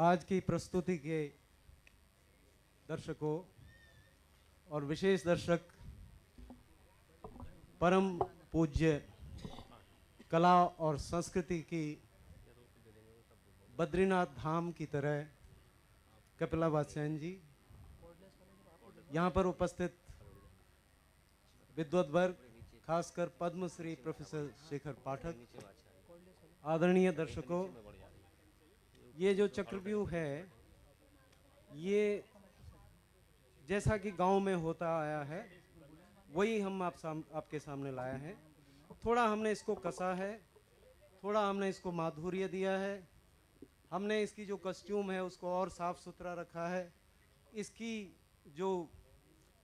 आज की प्रस्तुति के दर्शकों और विशेष दर्शक परम पूज्य कला और संस्कृति की बद्रीनाथ धाम की तरह कपिला सेन जी, यहाँ पर उपस्थित विद्वत वर्ग, खासकर पद्मश्री प्रोफेसर शेखर पाठक, आदरणीय दर्शकों, ये जो चक्रव्यूह है ये जैसा कि गांव में होता आया है वही हम आपके सामने लाया है। थोड़ा हमने इसको कसा है, थोड़ा हमने इसको माधुर्य दिया है, हमने इसकी जो कॉस्ट्यूम है उसको और साफ सुथरा रखा है, इसकी जो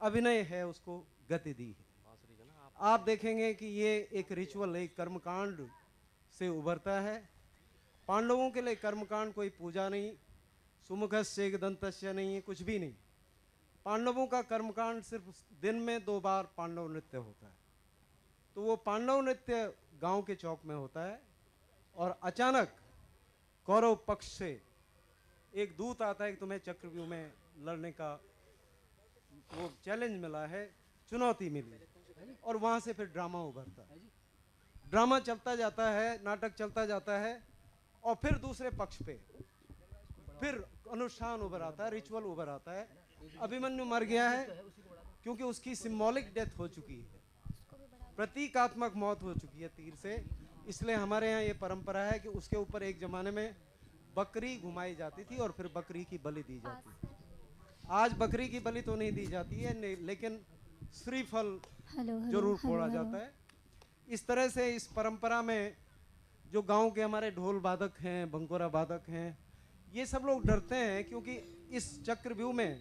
अभिनय है उसको गति दी है। आप देखेंगे कि ये एक रिचुअल, एक कर्मकांड से उभरता है। पांडवों के लिए कर्मकांड कोई पूजा नहीं, सुमुखस्य एकदंतस्य नहीं है, कुछ भी नहीं। पांडवों का कर्मकांड सिर्फ दिन में 2 बार पांडव नृत्य होता है। तो वो पांडव नृत्य गांव के चौक में होता है और अचानक कौरव पक्ष से एक दूत आता है कि तुम्हें चक्रव्यूह में लड़ने का वो चैलेंज मिला है, चुनौती मिली, और वहां से फिर ड्रामा उभरता है। ड्रामा चलता जाता है, नाटक चलता जाता है, और फिर दूसरे पक्ष पे फिर अनुष्ठान उभर आता है, रिचुअल उभर आता है। अभिमन्यु मर गया है क्योंकि उसकी सिंबॉलिक डेथ हो चुकी है, प्रतीकात्मक मौत हो चुकी है तीर से। इसलिए हमारे यहाँ ये परंपरा है कि उसके ऊपर एक जमाने में बकरी घुमाई जाती थी और फिर बकरी की बलि दी जाती थी। आज बकरी की बलि तो नहीं दी जाती है, लेकिन श्रीफल जरूर फोड़ा जाता है। इस तरह से इस परंपरा में जो गांव के हमारे ढोल वादक हैं, बंकोरा वादक हैं, ये सब लोग डरते हैं क्योंकि इस चक्रव्यूह में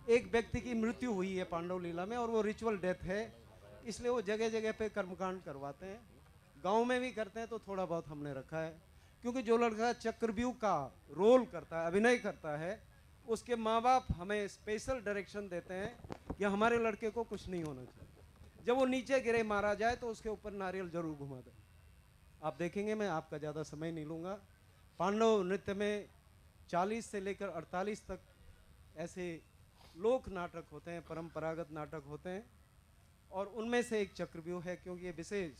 एक व्यक्ति की मृत्यु हुई है पांडव लीला में और वो रिचुअल डेथ है, इसलिए वो जगह जगह पे कर्मकांड करवाते हैं। गांव में भी करते हैं तो थोड़ा बहुत हमने रखा है, क्योंकि जो लड़का चक्रव्यूह का रोल करता है, अभिनय करता है, उसके माँ बाप हमें स्पेशल डायरेक्शन देते हैं कि हमारे लड़के को कुछ नहीं होना चाहिए। जब वो नीचे गिरे, मारा जाए, तो उसके ऊपर नारियल जरूर घुमा दे। आप देखेंगे, मैं आपका ज़्यादा समय नहीं लूँगा। पांडव नृत्य में 40 से लेकर 48 तक ऐसे लोक नाटक होते हैं, परंपरागत नाटक होते हैं, और उनमें से एक चक्रव्यूह है। क्योंकि ये विशेष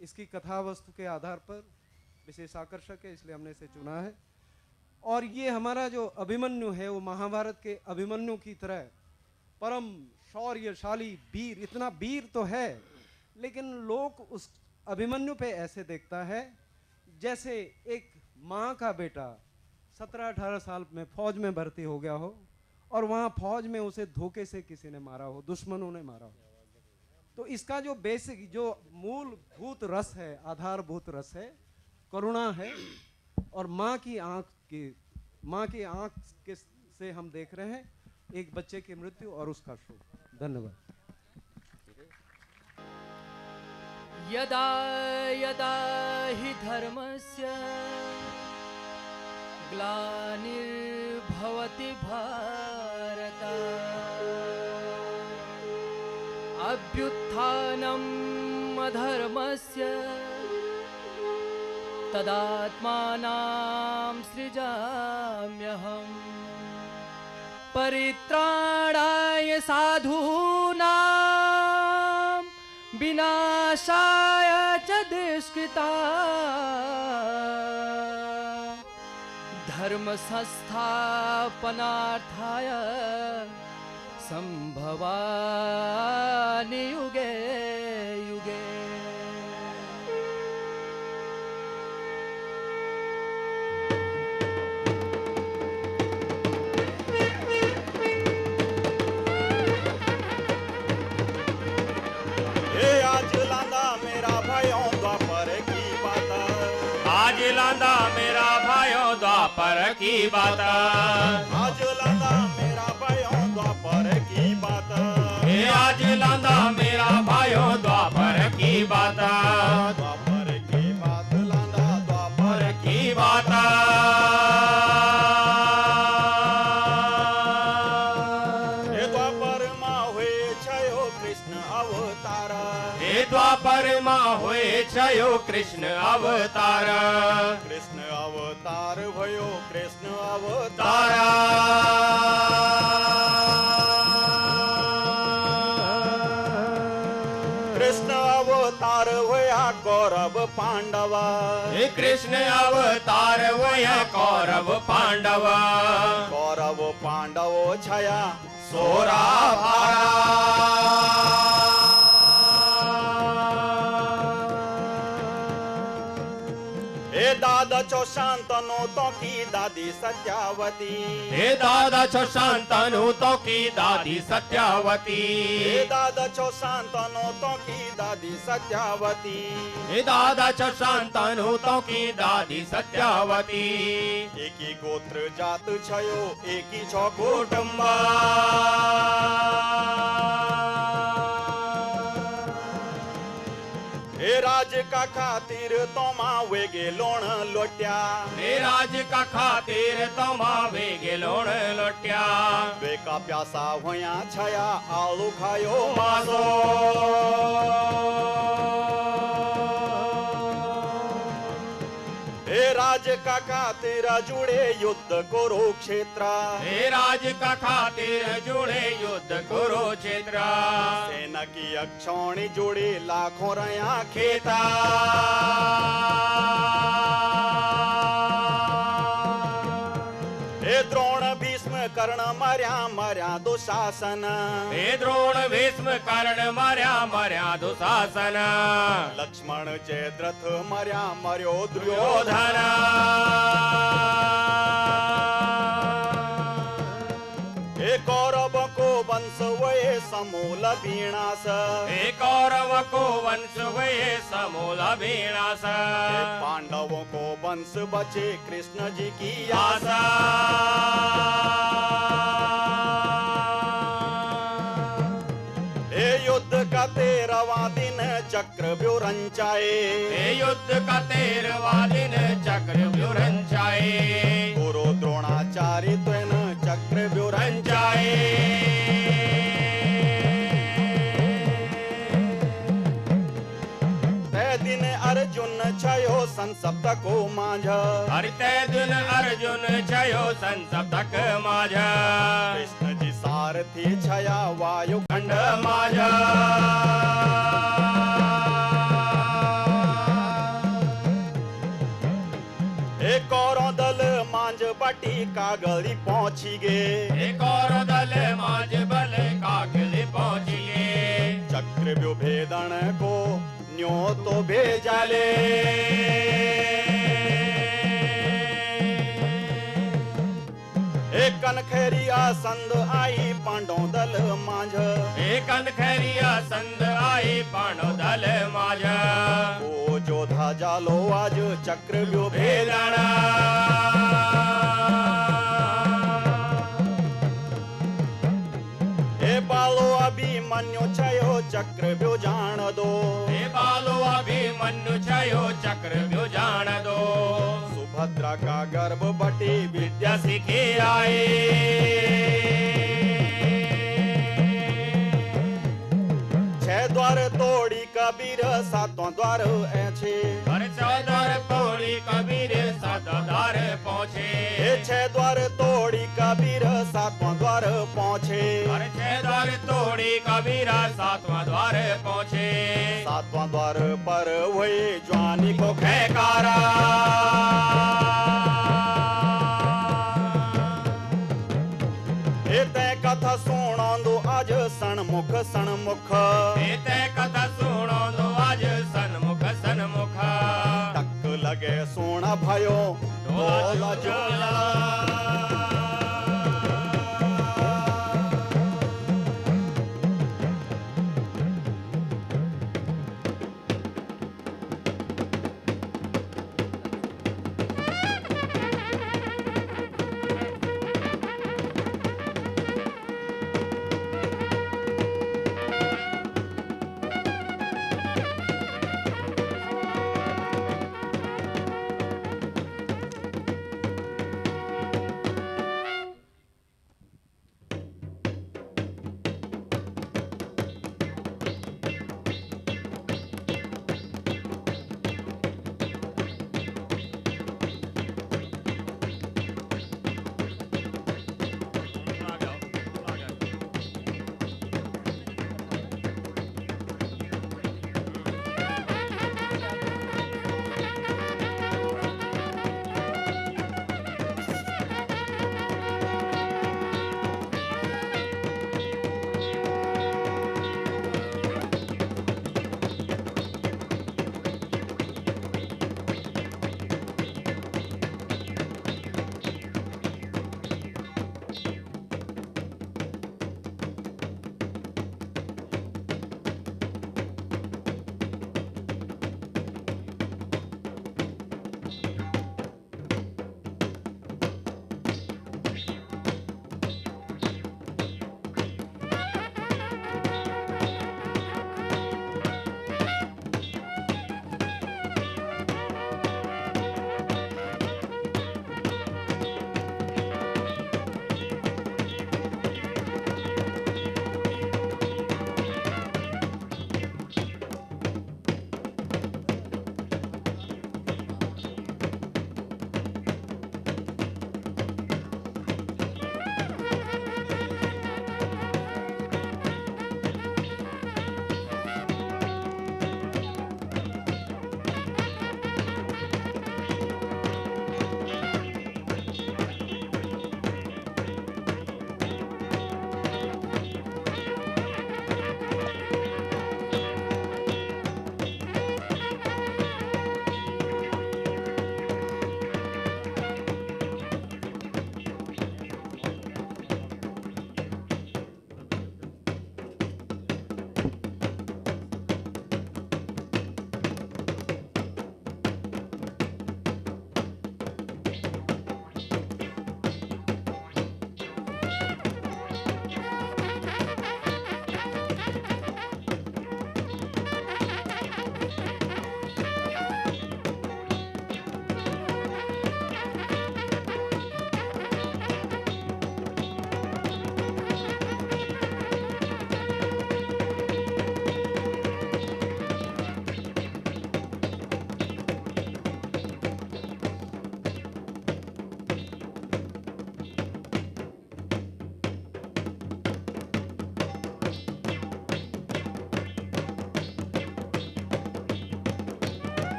इसकी कथा वस्तु के आधार पर विशेष आकर्षक है, इसलिए हमने इसे चुना है। और ये हमारा जो अभिमन्यु है वो महाभारत के अभिमन्यु की तरह परम शौर्यशाली वीर, इतना वीर तो है, लेकिन लोग उस अभिमन्यु पे ऐसे देखता है जैसे एक माँ का बेटा 17-18 साल में फौज में भर्ती हो गया हो और वहाँ फौज में उसे धोखे से किसी ने मारा हो, दुश्मनों ने मारा हो। तो इसका जो बेसिक, जो मूलभूत रस है, आधारभूत रस है, करुणा है, और माँ की आंख के से हम देख रहे हैं एक बच्चे की मृत्यु और उसका शोक। धन्यवाद। यदा यदा हि धर्मस्य ग्लानिर्भवति भारत अभ्युत्थानम् अधर्मस्य तदात्मानं सृजाम्यहम् परित्राणाय साधूनां विनाशाय च दुष्कृतां धर्म संस्थापनार्थाय संभवामि युगे युगे। आज लांदा मेरा भाइयों द्वापर की बात, आज लांदा मेरा भाइयों द्वापर की बात, आज लांदा मेरा भाइयों द्वापर की बात, आज लांदा मेरा भाइयों द्वापर की बात, द्वापर की बात लांदा द्वापर की बात। ये द्वापर माँ हुए छयो कृष्ण अवतार, हे द्वापर माँ हुए छयो कृष्ण अवतार, कृष्ण अवतार भयो कृष्ण अवतार तारा कृष्ण अवतार भया कौरव पांडव हे कृष्ण अवतार वय कौरव पांडव कौरव पांडव छया सोरा हे दादा चो शांतनो तो की दादी सत्यावती हे दादा छो शांतनु तो की दादी सत्यावती हे दादा चो शांतनो तो की दादी सत्यावती हे दादा छो शांतनु तो की दादी सत्यावती एकी गोत्र जात छयो एकी छो कुटुंब हे राज का खातिर तोमा वेगे लोण लोट्या हे राज का खातिर तमा वेगे लोण लोट्या वेका प्यासा भया छया आलू खायो मासो हे राज का खातिर जुड़े युद्ध कुरुक्षेत्र हे राज का खातिर जुड़े युद्ध कुरुक्षेत्र सेना की अक्षौणी जुड़ी लाखों रया खेता हे द्रोण भीष्म कर्ण मर्या मर्या दुशासन हे द्रोण भीष्म कर्ण मर्या मर्या दुशासन लक्ष्मण जयद्रथ मर्या मर्यो दुर्योधन दुर्योधन हे कौरव को वंश वये समूल विनाश हे कौरव को वंश हुए समूल विनाश हे पांडवों को वंश बचे कृष्ण जी की आशा आशा हे युद्ध का 13वां दिन चक्र रंचाए हे युद्ध का 13वां दिन चक्र व्युरंचाए गुरु द्रोणाचार्य त्वेन चक्र रंचाए तै दिन अर्जुन छयो संसप्तको माझ हरिते दिन अर्जुन छयो संसप्तक माझ कृष्ण जी सारथी छया वायु खंड माझ हे कौरव दल मांझ बटी कागली पहुंची गे एक और दल माझ बल कागले पहुंचिए चक्र भेदन को न्यो तो भेजाले एक कनखैरिया संद आई पांडव दल मांझ एक खैरिया संद आई पाणो दल माझ ओ जोधा जालो आज चक्र भेदन हे बालो अभिमन्यु छयो चक्र जान दो हे बालो अभिमन्यु छयो चक्र जान दो सुभद्रा का गर्भ बटी विद्या विद्या सीखे आए छह द्वार तोड़ी कबीर सातों द्वार ऐछे हर चौदर पौड़ी कबीर सतदार पहुँचे हे छह द्वार तोड़ी कबीर सातवां द्वार पहुँचे हर छह द्वार तोड़ी कबीरा सातवां द्वार पहुँचे सातवां द्वार पर हुए ज्वानी को खैकारा हे तै कथा सुणोंदो आज सणमुख सणमुख ते कथा सुनो दो आज सन्मुख सन्मुख टक लगे सुण भयो ढोल झोला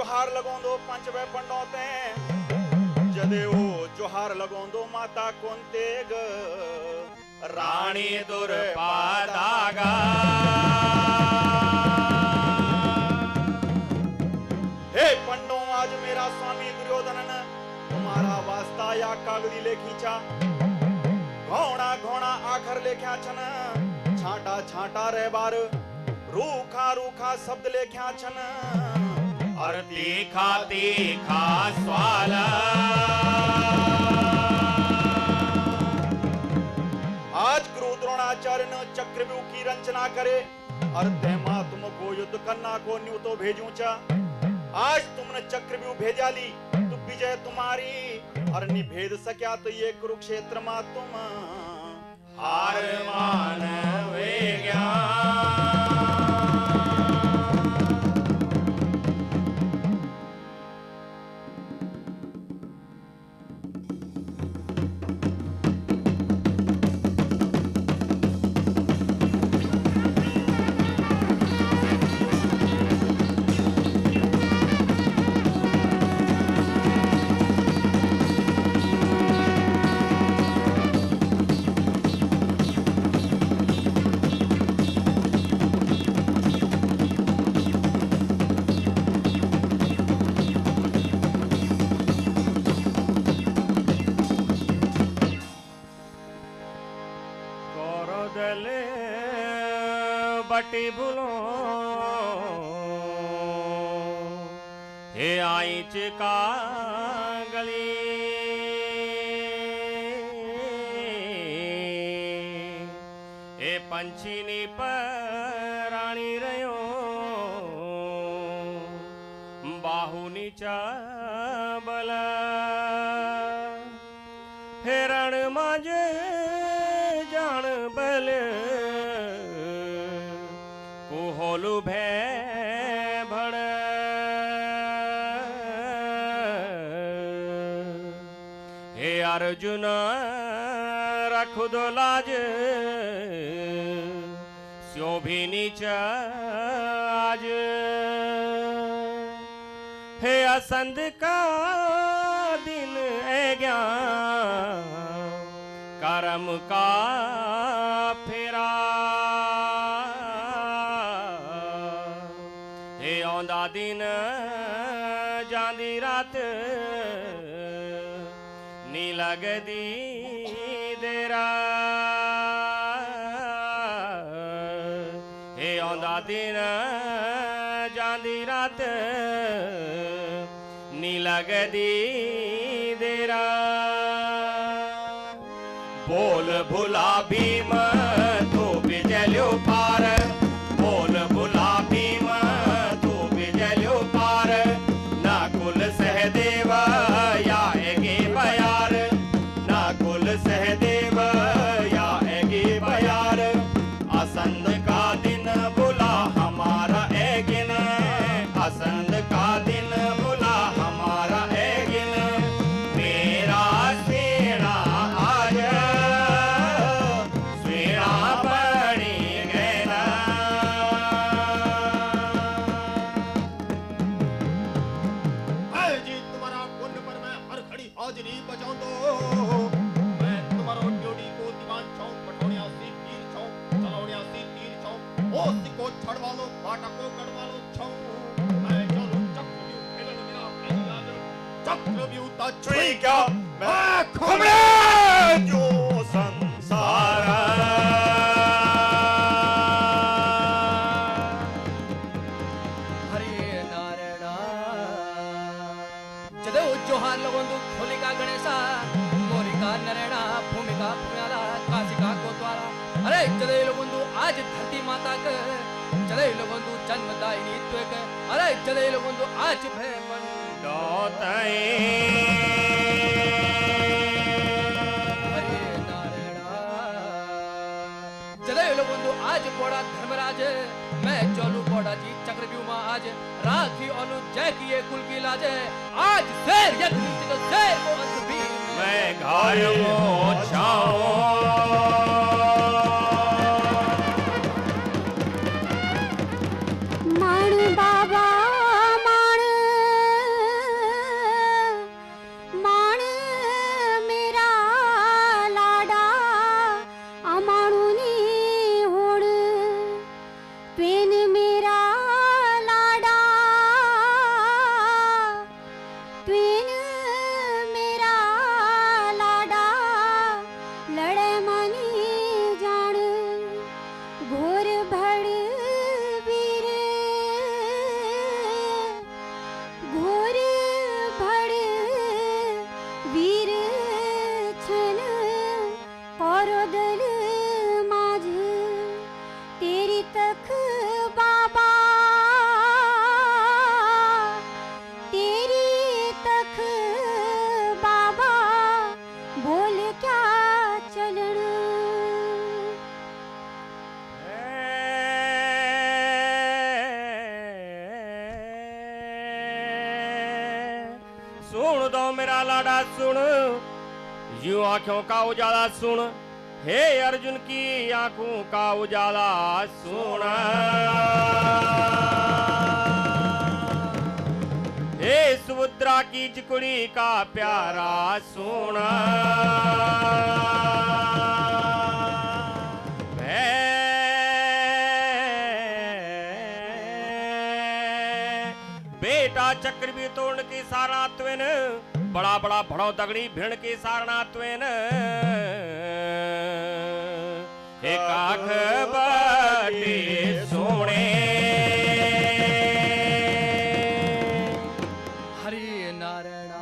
जोहार लगोंदो पंचवे पंडोते जदे ओ जोहार लगोंदो माता कुंतेग राणी दुर्पादागा हे पंडो आज मेरा स्वामी दुर्योधन तुम्हारा वास्ता या कागदी ले खींचा घोड़ा घोड़ा आखर लेख्या छन छाटा छाटा रे बार रूखा रूखा शब्द लेख्या छन और तीखा तीखा स्वाल आज गुरु द्रोणाचार्य ने चक्रव्यूह की रचना करे और तेमा तुमको युद्ध करना को न्यू तो भेजूं चा आज तुमने चक्रव्यूह भेजा ली तो विजय तुम्हारी और निभेद सक्या तो ये कुरुक्षेत्र मा तुम हार मान वे ज्ञान बटी भूलो हे आई चिका गली हे पंछीनी पराणी रयो बाहु नीचा बल हेरण माजे जान बल कुहोलु भे भड़ हे अर्जुन रखु दो लाज स्यो भी नीच आज हे असंद का दिन है ज्ञान कर्म का फेरा हे औंदा दिन जांदी रात नी लगदी देरा हे औंदा दिन जांदी रात नी लगदी देरा बोल भुला भीम तू बिजल्यो पार बोल भुला भीम तू बिजल्यो पार ना कुल सहदेव या एगे बयार ना कुल सहदेव या एगे बयार असंद का दिन बुला हमारा एगिन असंद का दिन बुला हमारा एगिन मेरा सेना आज स्वेड़ा बड़ी गैना जी तुम्हारा पुण्य पर मैं हर खड़ी हाजिरी बजाऊं तो मैं तुम्हारा ड्यूटी को दीवान चौक पठौनिया सी तीर चौक चलौनिया सी तीर चौक ओ को छड़वा लो बाटा को कड़वा लो छौ मैं चलूं चक्रव्यूह खेलन बिना पहली लाज चक्रव्यूह ता छुई क्या मैं खुमरे जो संसार हरे नारायण जदे जोहार लगोंदु खोलिका गणेशा मोरिका नरेणा भूमिका पुण्याला काशिका कोतवाला अरे जदे लगोंदु आज धरती माता के जदे लगोंदु जन्मदायिनी त्वेक अरे जदे लगोंदु आज भय मन दोतए हरे नारायण जदे लगोंदु आज बोड़ा धर्मराज मैं चलू बोड़ा जी चक्रव्यूह में आज राखी अनु जय किए कुल की लाजे आज शेर यज्ञ नीचे तो शेर को अंत भी मैं घायो छाऊं माण बाबा माण तक बाबा, तेरी तक बाबा, बोल क्या चलन। सुन दो मेरा लाडा सुन, यूं आंखों का उजाला सुन, हे अर्जुन की आंखों का उजाला सुन। हे सुभद्रा की चिकुड़ी का प्यारा सुन। बेटा चक्र भी तोड़ की सारा त्वेन, बड़ा बड़ा भड़ो तगड़ी भिड़ की सारना त्वेन। एक आंख बटी सोने। हरि नारायण।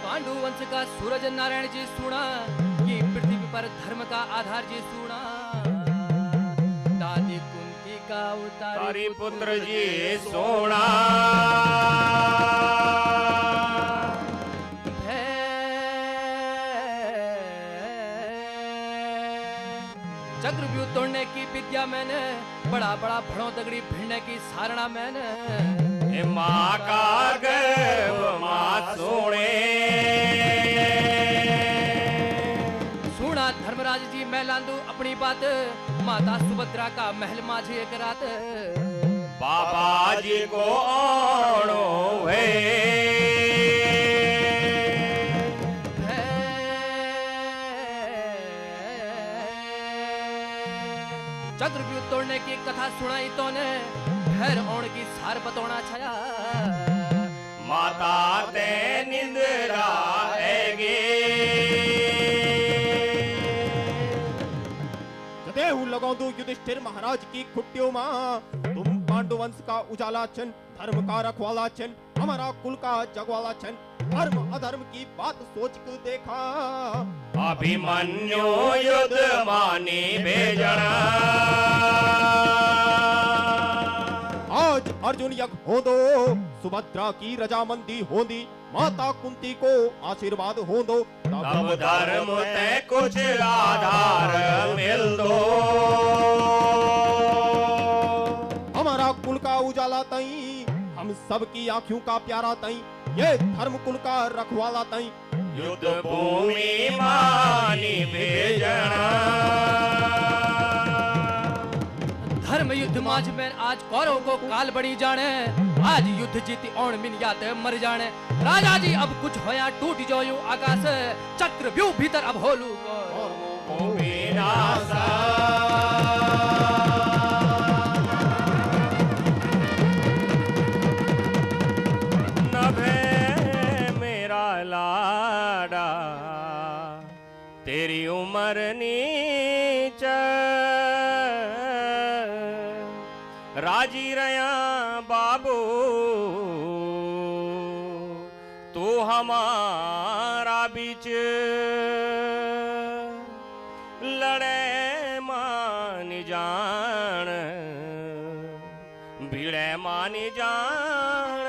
पांडु वंश का सूरज नारायण जी सुना, ये पृथ्वी पर धर्म का आधार जी सुना। दादी कुंती का तारी पुत्र जी सोना। चक्रव्यूह तोड़ने की विद्या मैंने, बड़ा बड़ा भड़ों तगड़ी भिड़ने की सारणा मैंने। माँ का गर्भ माँ सोने। सुना धर्मराज जी मैं लांदू अपनी बात, माता सुभद्रा का महल माझी एक रात। बाबा जी को आणो है। चक्रव्यूह तोड़ने की कथा सुनाई तो ने, भैर ओण की सार बतौना छाया। माता ते निंद्रा हैगे। जदेहु लगाऊं युधिष्ठिर महाराज की खुट्टियों मां, तुम पांडुवंश का उजाला छन, धर्म का रखवाला छन, हमारा कुल का जगवाला छन। धर्म अधर्म की बात सोच कर देखा, अभिमन्यु युद्ध मानी भेजना। आज अर्जुन यज्ञ हो दो, सुभद्रा की रजामंदी हो दी, माता कुंती को आशीर्वाद हो दो। तब धर्म ते कुछ आधार मिल दो। हमारा कुल का उजाला तई, हम सब की आंखों का प्यारा तई, ये धर्म कुल का रखवाला तई। युद्ध भूमि मानी भेजना। धर्म युद्ध माझ में आज कौरव को काल बड़ी जाने। आज युद्ध जीती और मिन यात मर जाने। राजा जी अब कुछ होया टूट जायो आकाश, चक्रव्यूह भीतर अब होलू को विनाशा। लाडा तेरी उम्र नीच, राजी रया बाबू तू हमारा बीच। लड़े मान जान भिड़े मान जान।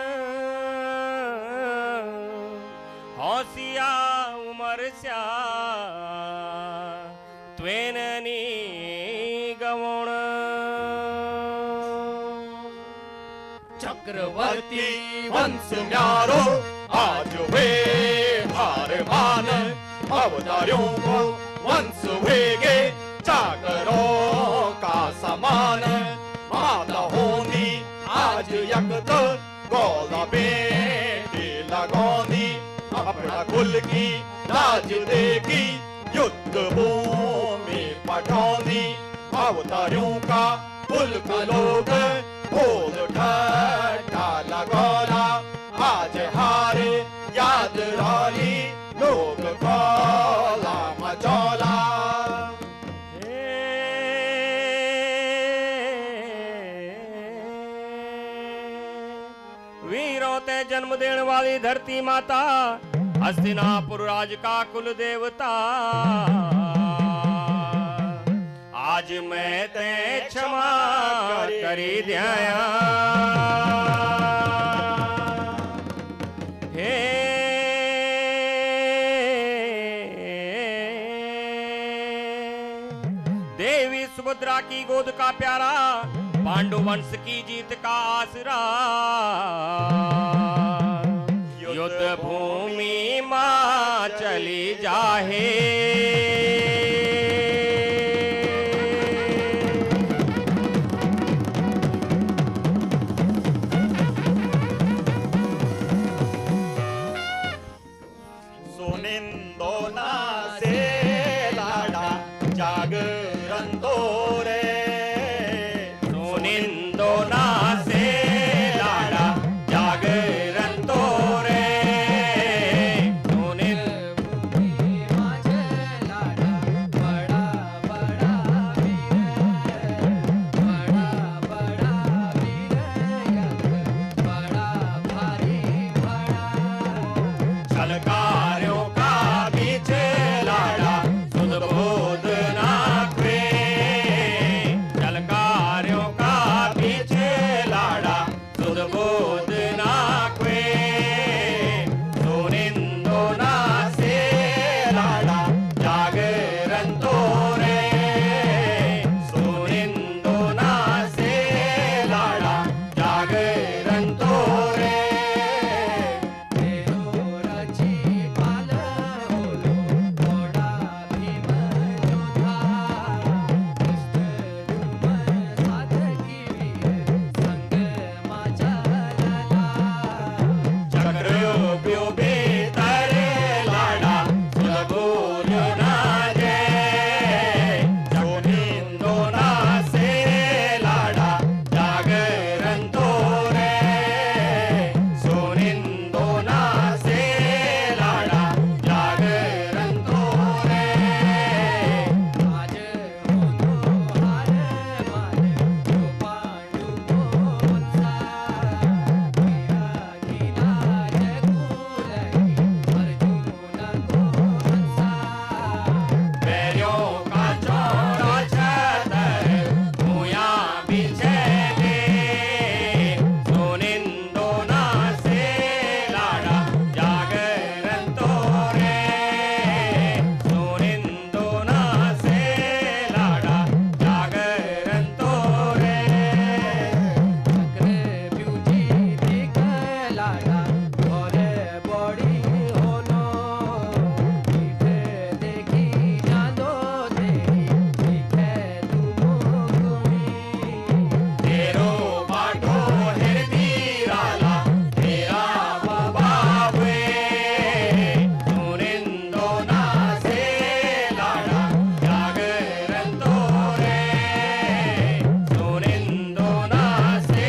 हौसिया उमर स्या त्वेननी गवण। चक्रवर्ती वंश म्यारो आज वे हार मान, अवतारों को वंश वेगे चाकरों का समान। माता होनी आज यकत गौला बेटी लगौनी, अपना कुल की लाज देगी युद्ध भूमि पटौनी। अवतारों का कुल का लोग बोल ठट्ठा लगौला, आज हारे याद राली लोग कौला मचौला। वीरों ते जन्म देने वाली धरती माता, हस्तिनापुर राज का कुल देवता। आज मैं ते क्षमा करी द्याया हे देवी सुभद्रा की गोद का प्यारा पांडु वंश की जीत का आसरा युद्ध भूमि मां चली जाहे सुनिंदोना से लाडा जागरण तो रे सुनिंदोना से लाडा जागरण तो रे सुनिंद माझे लाडा बडा बडा वीर बडा भारी बडा छलकारों का बीच लाडा सुध बोध नाकवे छलकारों का बीच लाडा सुध बोध नाकवे सुनिंदोना से लाडा जागरण तो रे सुनिंदोना से लाडा जागरण तो रे देवराची पाल होलो मोडा भीम योधा साधकी वीर संग माझा लाला चक्रव्यूह बेतर लाडा सुलभूर नाजे सुनिंदोना से लाडा जागरण तो रे सुनिंदोना से लाडा जागरण तो रे आज होतो हार मारे जो पांडू गोचा गिरा गिरा जगुलगी अर्जुन को हंसा पैरों का चौड़ा छतर भूया बिछे सुनिंदोना से लाडा जागरण तो रे सुनिंदोना से लाडा जागरण तो रे चक्रव्यूजी दिख लाडा घरे बड़ी होनो दिखे देखी जादो तेरी दिखे तुम घूमी तेरो बाटो हिरदी राला तेरा वो बाबे सुनिंदोना से लाडा जागरण तो रे सुनिंदोना से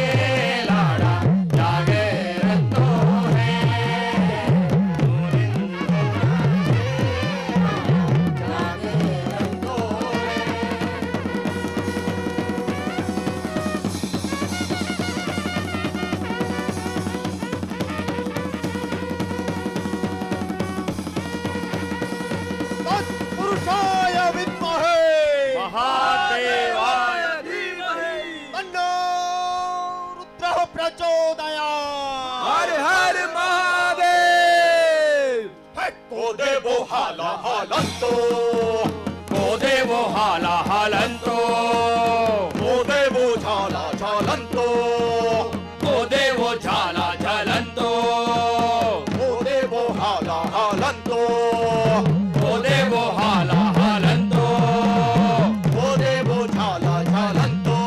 लाडा जागरण तो रे तत्पुरुषाय विद्महे महादेवाय तन्नो रुद्रः प्रचोदयात् हर हर महादेव को देवो हाला हालंतो को देवो हाला हालंतो को देवो झाला झालंतो को देवो झाला झालंतो को देवो हाला हालंतो को देवो हाला हालंतो को देवो झाला झालंतो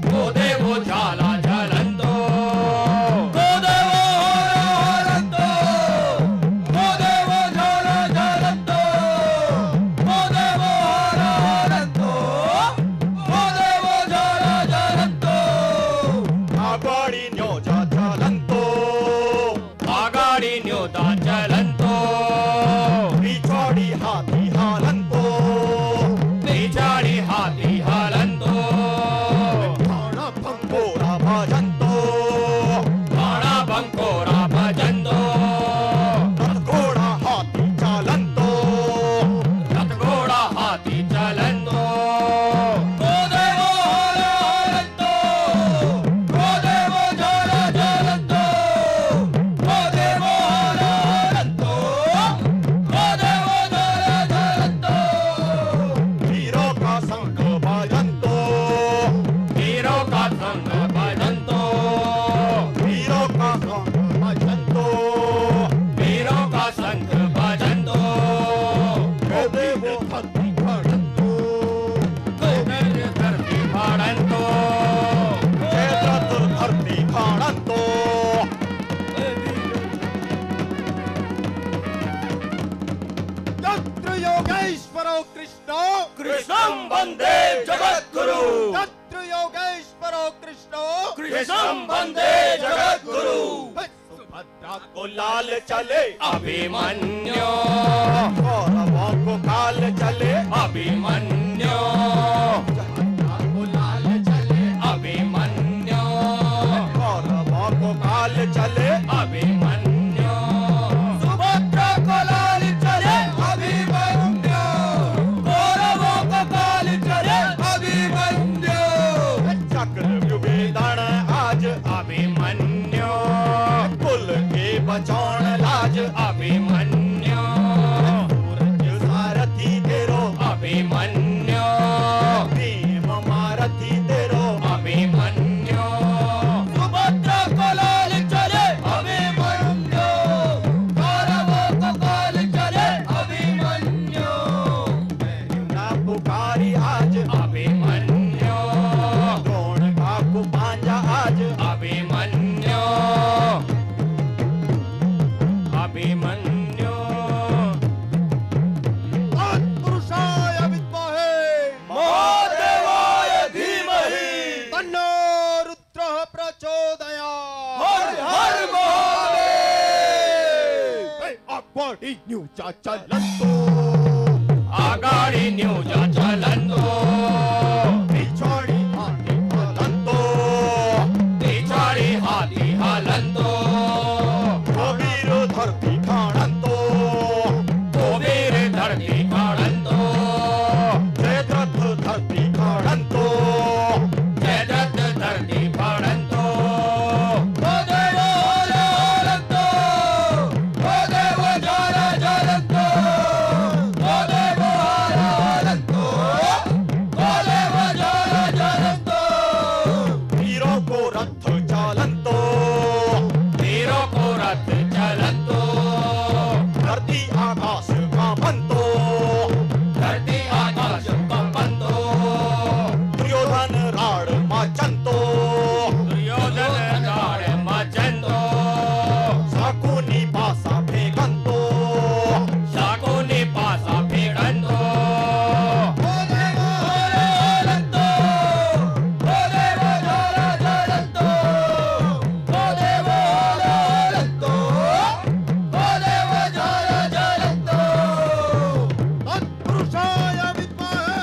को देवो झाला झालंतो को देवो हालंतो को देवो झाला झालंतो को देवो हाला हालंतो संग भजंतो, वीरों का संग भजंतो, वीरों का संग भजंतो, वीरों का संग भजंतो, हे देव धरती भजंतो, धरती भाड़ंतो, हे धरती भजंतो। तत्र योगेश्वरो कृष्णो कृष्णं वंदे जगद्गुरु, तत्र योगेश्वरो कृष्णो कृष्णं वंदे जगद्गुरु, सुभद्रा को लाल चले अभिमन्यु, कौरवों को काल चले अभिमन्यु, को लाल चले अभिमन्यु, कौरवों को काल चले अभिमन्यु, सुभद्रा को लाल चले अभिमन्यु, कौरवों को काल चले अभिमन्यु, चक्रव्यूह वेदन आज अभिमन्यु, कुल के बचौन लाज अभिमन्यु, सूरज सारथी तेरो अभिमन्यु, भीम मारथी तेरो अभिमन्यु, सुभद्रा को लाल चले अभिमन्यु, कौरवों को काल चले अभिमन्यु, ना पुकारी आज अभिमन्यु, द्रोण का कुपांजा आज अभिमन्यु, अभिमन्यु, तत्पुरुषाय विद्महे महादेवाय धीमहि, तन्नो रुद्रः प्रचोदयात्। हर हर महादेव, आगवाडी न्यूजा चलंतो आगाड़ी न्यूजा चलंतो, पिछाड़ी हाथी हलंतो पिछाड़ी हाथी हलंतो, कबीर धरती खाणंतो कुबेर धरती काढ़ंतो, जयद्रथ धरती खाणंतो जयद्रथ धरती फाड़ंतो, ओ देव ओला ओलंतो, ओ देव ज्वाला ज्वलंतो, ओ देव ओला ओलंतो, ओ देव ज्वाला ज्वलंतो, वीरों को रथ चालंतो वीरों को रथ चलंतो, धरती आकाश कांपंतो धरती आकाश कंपंतो, दुर्योधन राड माचंतो दुर्योधन राड मचंतो, शाकुनी पासा फेंकंतो शाकुनी पासा फेंकंतो, ओ देव ओला ओलंतो, ओ देव ज्वाला ज्वलंतो, ओ देव ओला ओलंतो, ओ देव ज्वाला ज्वलंतो, तत्पुरुषाय विद्महे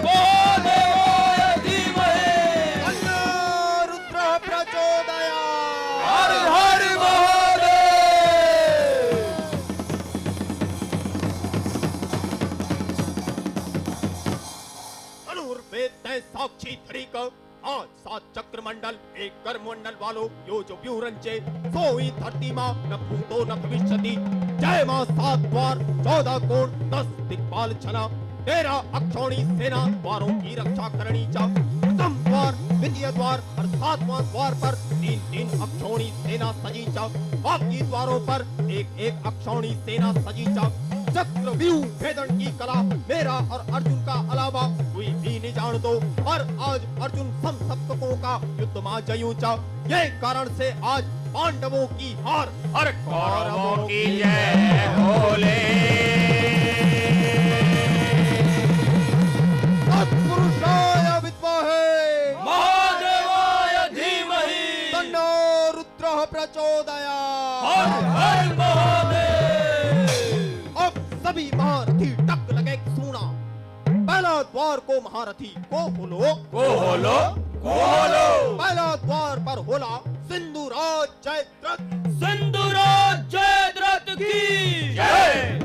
महादेवाय धीमहि, तन्नो रुद्रः प्रचोदयात्। हर हर महादेव। धनुर्वेद तय साक्षी धरिक आज 7 चक्र मंडल एक कर्म मंडल वालों यो जो व्यूरंचे सोई धरती माँ न भूतो न भविष्यति जय माँ 7 द्वार 14 कोण 10 दिक्पाल छना 13 अक्षौणी सेना द्वारों की रक्षा करनी चा प्रथम द्वार द्वितीय द्वार और 7वां द्वार पर 3 अक्षौणी सेना सजी चा बाकी द्वारों पर एक अक्षौणी सेना सजी चा चक्रव्यूह भेदन की कला मेरा और अर्जुन का अलावा कोई भी नहीं जान दो और आज अर्जुन सम सप्तकों का युद्ध में जयूचा ये कारण से आज पांडवों की हार और कौरवों की जय होले। तत्पुरुषाय विद्महे महादेवाय धीमहि, तन्नो रुद्रः प्रचोदयात्। हर हर महादेव। अब सभी महारथी टक लगे सुना पहला द्वार को महारथी को होलो कोहलो कोहलो, पहला द्वार पर होला सिंधुराज जयद्रथ सिंधुराज जयद्रथ की जय।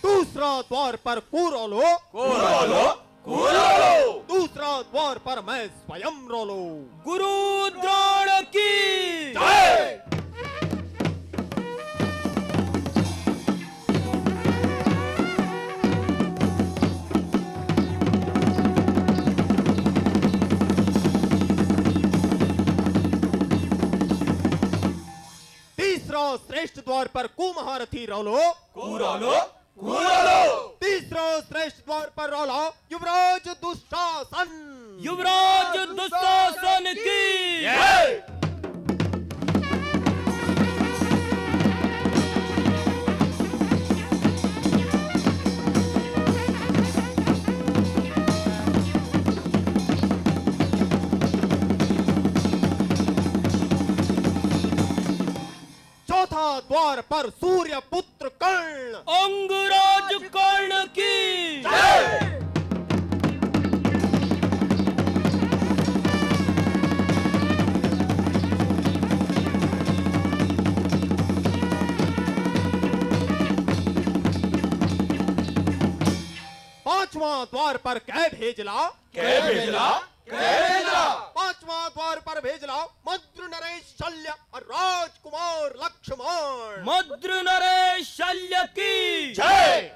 दूसरा द्वार द्वार पर कुरोलो कुरोलो कुरोलो दूसरा द्वार पर मैं स्वयं रोलो। गुरु द्रोण की जय। तीसरा श्रेष्ठ द्वार पर कुमहारथी रोलो कुरोलो कुरोलो तीसरा श्रेष्ठ द्वार पर रोलो युवराज दुशासन। युवराज दुशासन की जय। चौथा द्वार पर सूर्य पुत्र कर्ण। अंगराज कर्ण की जय। पांचवा द्वार पर कै भेजला कै भेजला कै भेजला पांचवा द्वार पर भेजला मद्र नरेश शल्य और राजकुमार लक्ष्मण। मद्र नरेश शल्य की जय।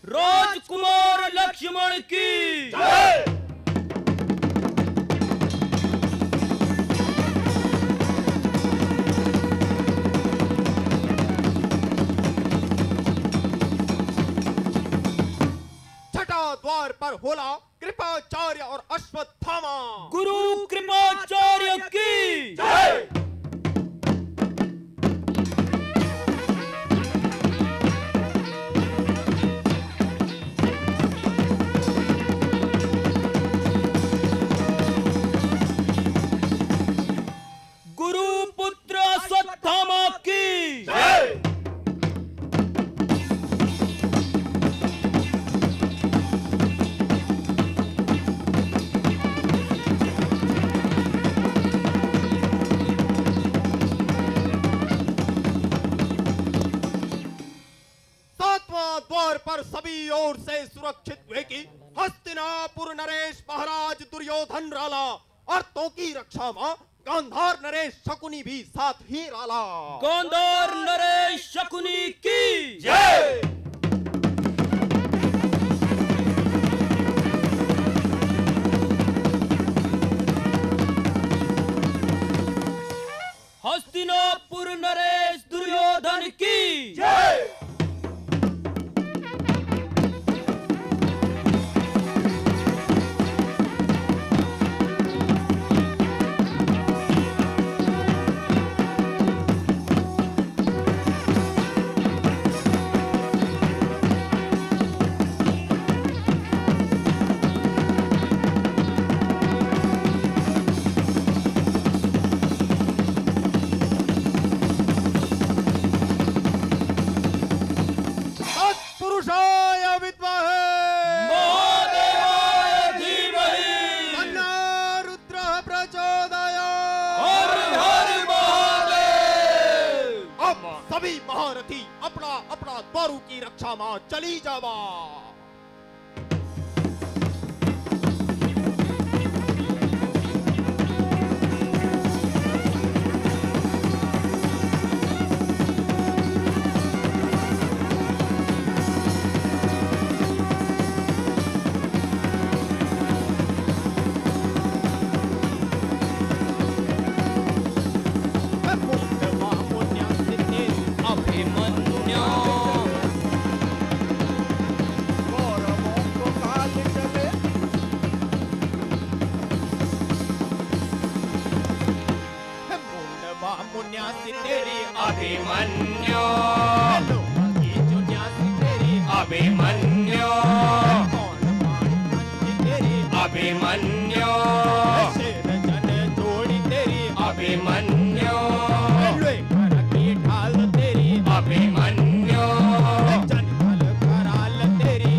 राजकुमार लक्ष्मण की जय। छठा द्वार पर होला कृपाचार्य और अश्वत्थामा। गुरु कृपाचार्य की जय। गुरु पुत्र अश्वत्थामा की जय। सातवां द्वार पर सभी ओर से सुरक्षित हुए की हस्तिनापुर नरेश महाराज दुर्योधन राला और तो की रक्षा में गांधार नरेश शकुनी भी साथ ही राला। गांधार नरेश शकुनी की जय। हस्तिनापुर नरेश दुर्योधन की जय। पुरुषाय विद्महे महादेवाय धीमहि तन्नो रुद्रः प्रचोदयात्। हर हर महादेव। अब सभी महारथी अपना अपना द्वारों की रक्षा में चली जावा। अभिमन्यु कौरवों को काल चले अभिमन्यु अभिमन्यु अभिमन्यु अभिमन्यु शेर जन जोड़ी तेरी अभिमन्यु कर की ढाल तेरी अभिमन्यु जन कराल तेरी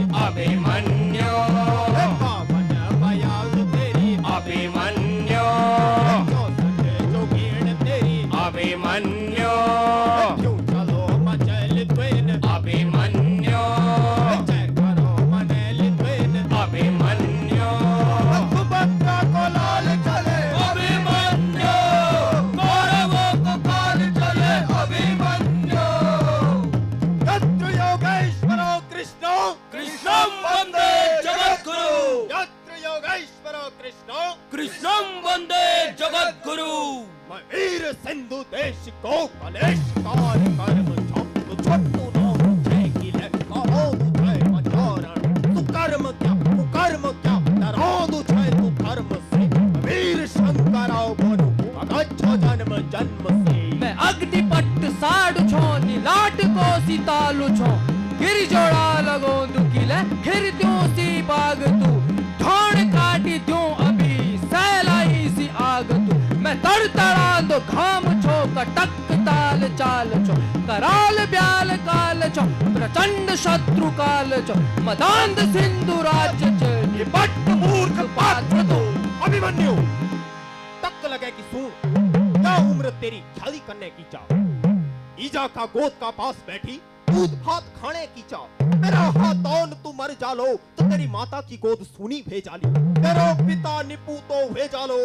कृष्णं वंदे जगत गुरु। मैं वीर सिंधु देश को कलेश कार कर्म छम तो छोटू नाम जय की ले कहो जय मचारण तू कर्म क्या डराओ जय तू कर्म से वीर शंकराव बोलो अगच्छो जन्म जन्म से। मैं अग्निपट्ट साडु छो नीलाट को सीतालु छो गिर जोड़ा लगो दुखिले खिर त्यों सी बाग तू ढोण काटी त्यों अभी सैलाई सी आग तू। मैं तड़तड़ा दो घाम छो कटक ताल चाल छो कराल ब्याल काल छो प्रचंड शत्रु काल छो मदांध सिंधु राज्य छ निपट मूर्ख पात्र दो। अभिमन्यु तक लगे कि सुन क्या उम्र तेरी शादी करने की चाह ईजा का गोद का पास बैठी दूध भात खाने की चाह मेरा हाथों तू मर जालो तो तेरी माता की गोद सुनी भेजाली तेरा पिता निपू तो भेजालो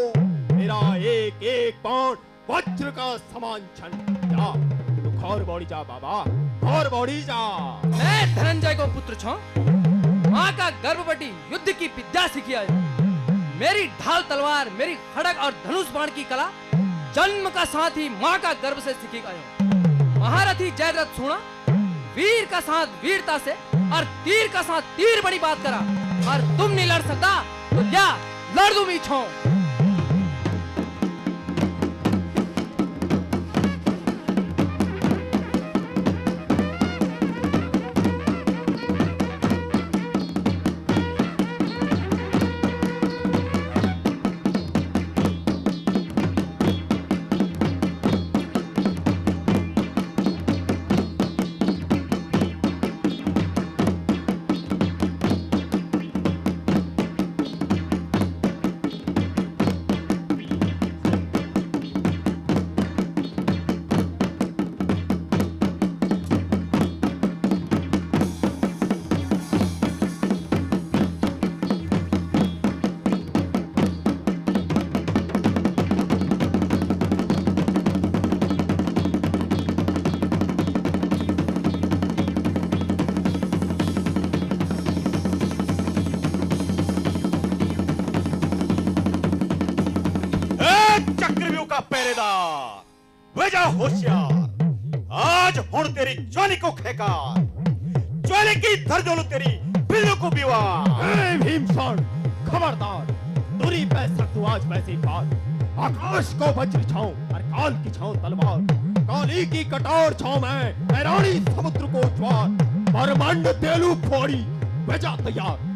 मेरा एक एक बाण वज्र का समान छन जा तू घोर बौड़ी जा बाबा घोर बौड़ी जा। मैं धनंजय को पुत्र छो माँ का गर्भवती युद्ध की विद्या सीखी आयो मेरी ढाल तलवार मेरी खड़ग और धनुष बाण की कला जन्म का साथ ही माँ का गर्भ से सीखी आयो। महारथी जयद्रथ सुना वीर का साथ वीरता से और तीर का साथ तीर बड़ी बात करा और तुम नहीं लड़ सकता तो क्या लड़ दूं मी छो। का पहरेदार वे जा होशियार आज हुण तेरी ज्वाली को खेकार ज्वाली की धरजोलू तेरी बिल्लू को बिवार। भीमसेन खबरदार दूरी पे सकतू आज वैसी बात आकाश को वज्र छाऊं और काल की छाऊं तलवार काली की कटार छाऊं मैं रानी समुद्र को ज्वार परमंड तेलू फोड़ी भेजा तैयार।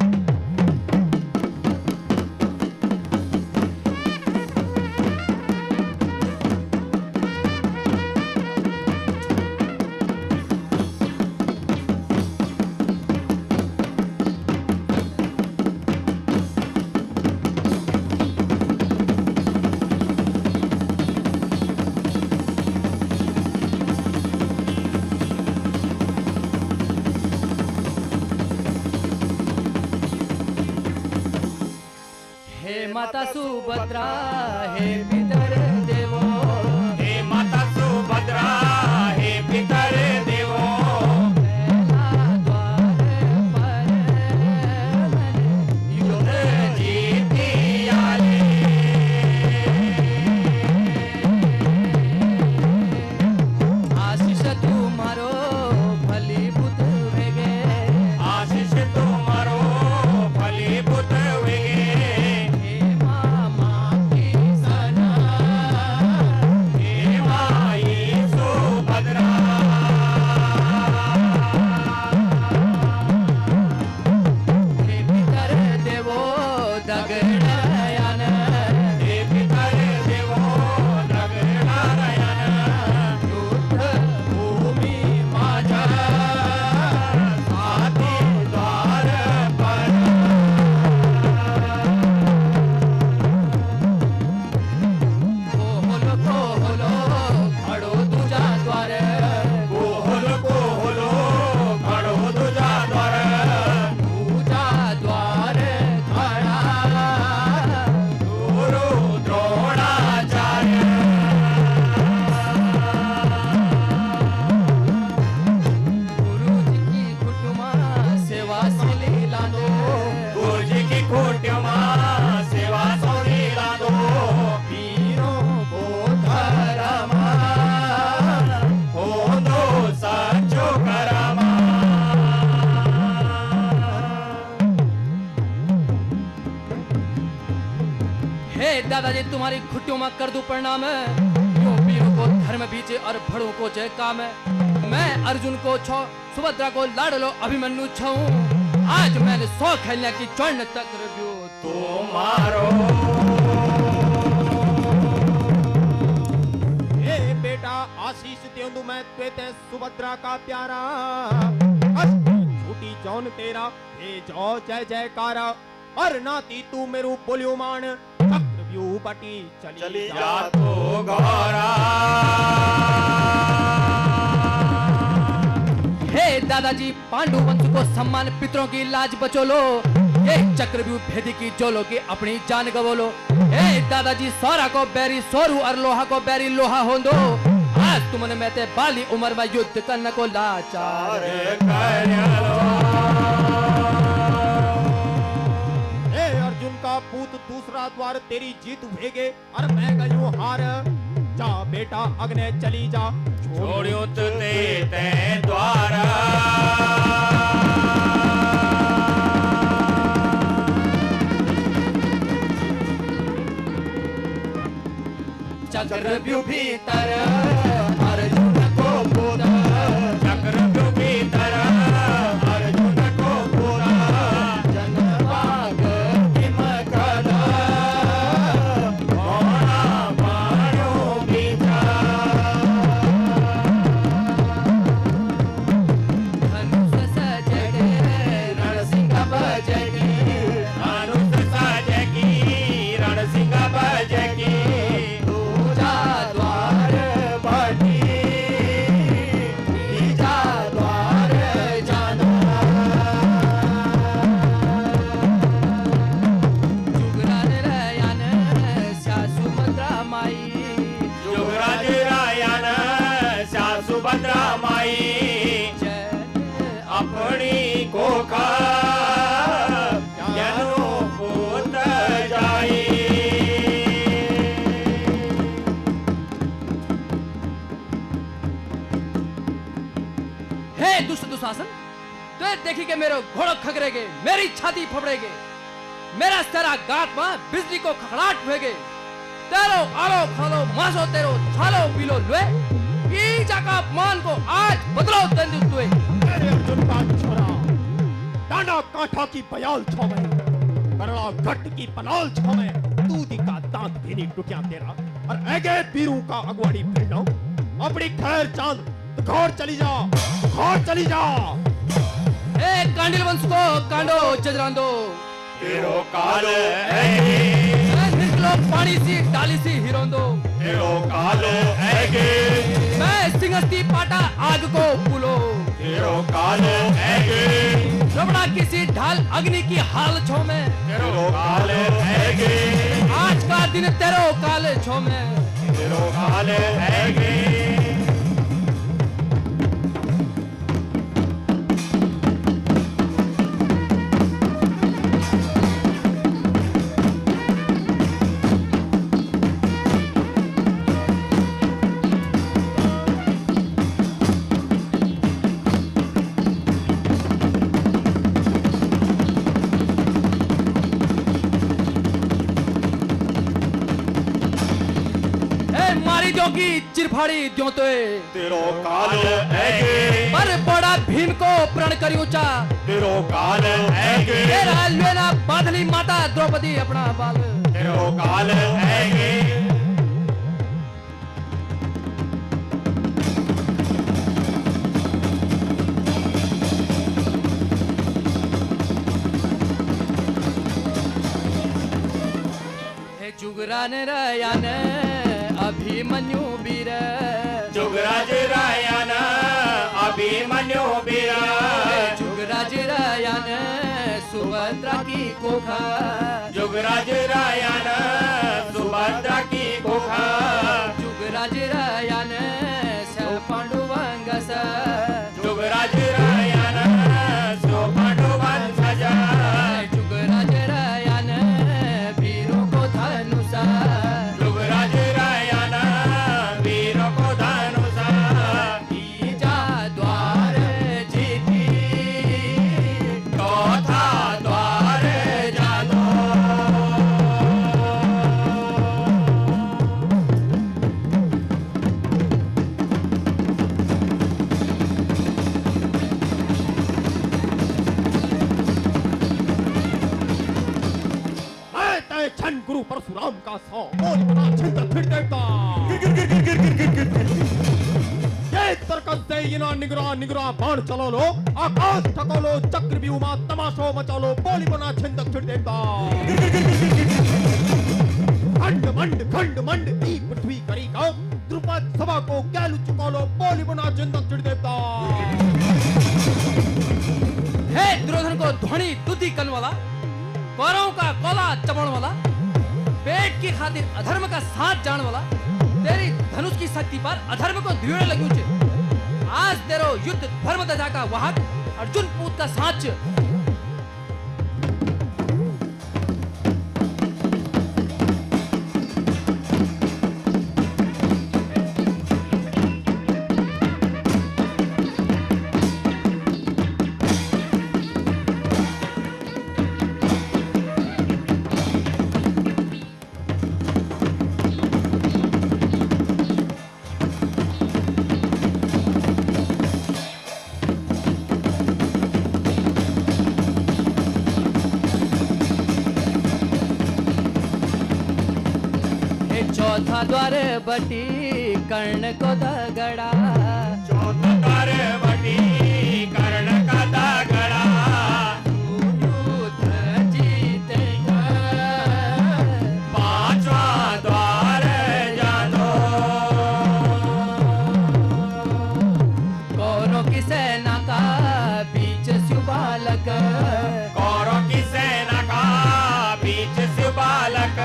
माता सुभद्रा हे पितर देवो हे माता सुभद्रा हे पितर देवो युद्ध जीती आले आशीष तुम्हारो फलीभूत वेगे आशीष तुम्हारो फलीभूत वेगे हे मामा की सना हे दादाजी तुम्हारी खुटियों में कर दूं प्रणाम, यूं वीरों को धर्म बीचे और भड़ों को जय काम। मैं अर्जुन को छो, सुभद्रा को लाडलो अभिमन्यु छूं। आज मैंने 100 खेलने की चढ़ तक रव्यू तो मारो ए बेटा आशीष देंदु मैं त्वेते सुभद्रा का प्यारा, छूटी जौन तेरा हे जो जय जयकारा। और नाती तू मेरू बोलियो मान, चक्रव्यूह बटी चली जा तो गौरा। हे दादाजी पांडु वंश को सम्मान, पितरों की लाज बचो लो। ये चक्रव्यूह भेदी की जोलो की अपनी जान गवोलो। हे दादाजी सोरा को बैरी सोरू और लोहा को बैरी लोहा हो दो। आज तुमने मैं ते बाली उम्र में युद्ध करने को लाचार अर्जुन का पूत दूसरा द्वार तेरी जीत भेगे और मैं गयूं हार। जा बेटा अग्ने चली जा, छोड़ियो ते द्वारा। चक्रव्यूह भीतर अर्जुन को पूरा, चक्रव्यूह भीतर अर्जुन को पूरा। जनभाग हिमकला घोड़ा बाणों बीचा। धनुष सजगे रणसिंह बजगी, धनुष सजगी रणसिंह बजगी। दूजा द्वार बटी तीजा द्वार जाना। जुगरान रयान सासु सुभद्रा माई, युवराज रायन सासु भद्रा माई। अपनी कोखा जनो पूत जाई। हे दुष्ट दुशासन, तो देखी के मेरो घोड़ो खगरेगे, मेरी छाती फबड़ेगे, मेरा तेरा गात में बिजली को खखड़ाट भेगे। तेरो आलो खालो मासो तेरो छालो पीलो लुए, ई जाका मान को आज बदलो दंड तुए। अरे अर्जुन का छोरा, डांडा कांठा की बयाल छो में, करड़ा घट की पनाल छो में, दूधी का दांत भी नहीं टूटिया तेरा। और ऐगे पीरू का अगवाड़ी फिरना, अपनी खैर चांद घर चली जा, घर चली जा। हे कांडिल वंश को कांडो जजरांदो, तेरो काल है, निकलो पानी सी डाली सी हिरोंदो। तेरो काल है, मैं सिंहस्ती पाटा आग को पुलो, तेरो काल है, रबड़ा किसी ढाल अग्नि की हाल छो में। तेरो काल है, आज का दिन तेरो काल छो में। तेरो काल है। मारी जोगी चिरफाड़ी द्यो तो तेरो काल है, पर बड़ा भीम को प्रण करियो चा। तेरो काल है, तेरा लेना बादली माता द्रौपदी अपना बाल। तेरो काल है। हे जुगरान रयान अभिमन्यु वीर, जुगराज रायन अभिमन्यु वीर। जुगराज रयान सुभद्रा की कोखा, जुगराज रायन सुभद्रा की कोखा। जुगराज रयान सब पांडुवंगस, जुगराज रायन सो पांडुवंशज। जुगराज रयान वीरों को धनुषा, जुगराज रायन वीरों को धनुषा। तीजा द्वार जीती, चौथा द्वार जानो। जय छन गुरु परशुराम का सौ बोल बना छिंद फिर देवता ये तरकस से इना निगरा निगरा बाण चलो लो आकाश ठको लो चक्रव्यूह मा तमाशो मचा लो बोली बना छिंद फिर देवता खंड मंड ई पृथ्वी करी का द्रुपद सभा को गैलु चुका लो बोली बना छिंद फिर देवता हे दुर्योधन को ध्वनि तुति कन वाला, कौरवों का कोला चबण वाला, पेट की खातिर अधर्म का साथ जान वाला, तेरी धनुष की शक्ति पर अधर्म को ध्युए लगी उचे। आज तेरो युद्ध धर्म ध्वजा का वाहक अर्जुन पूत का साच। चौथा द्वार बटी कर्ण को दगड़ा, चौथा द्वार बटी कर्ण का दगड़ा, युद्ध जीतेगा पांचवा द्वार जानो, कौरव की सेना का बीच सुबालक, कौरव की सेना का बीच सुबालक,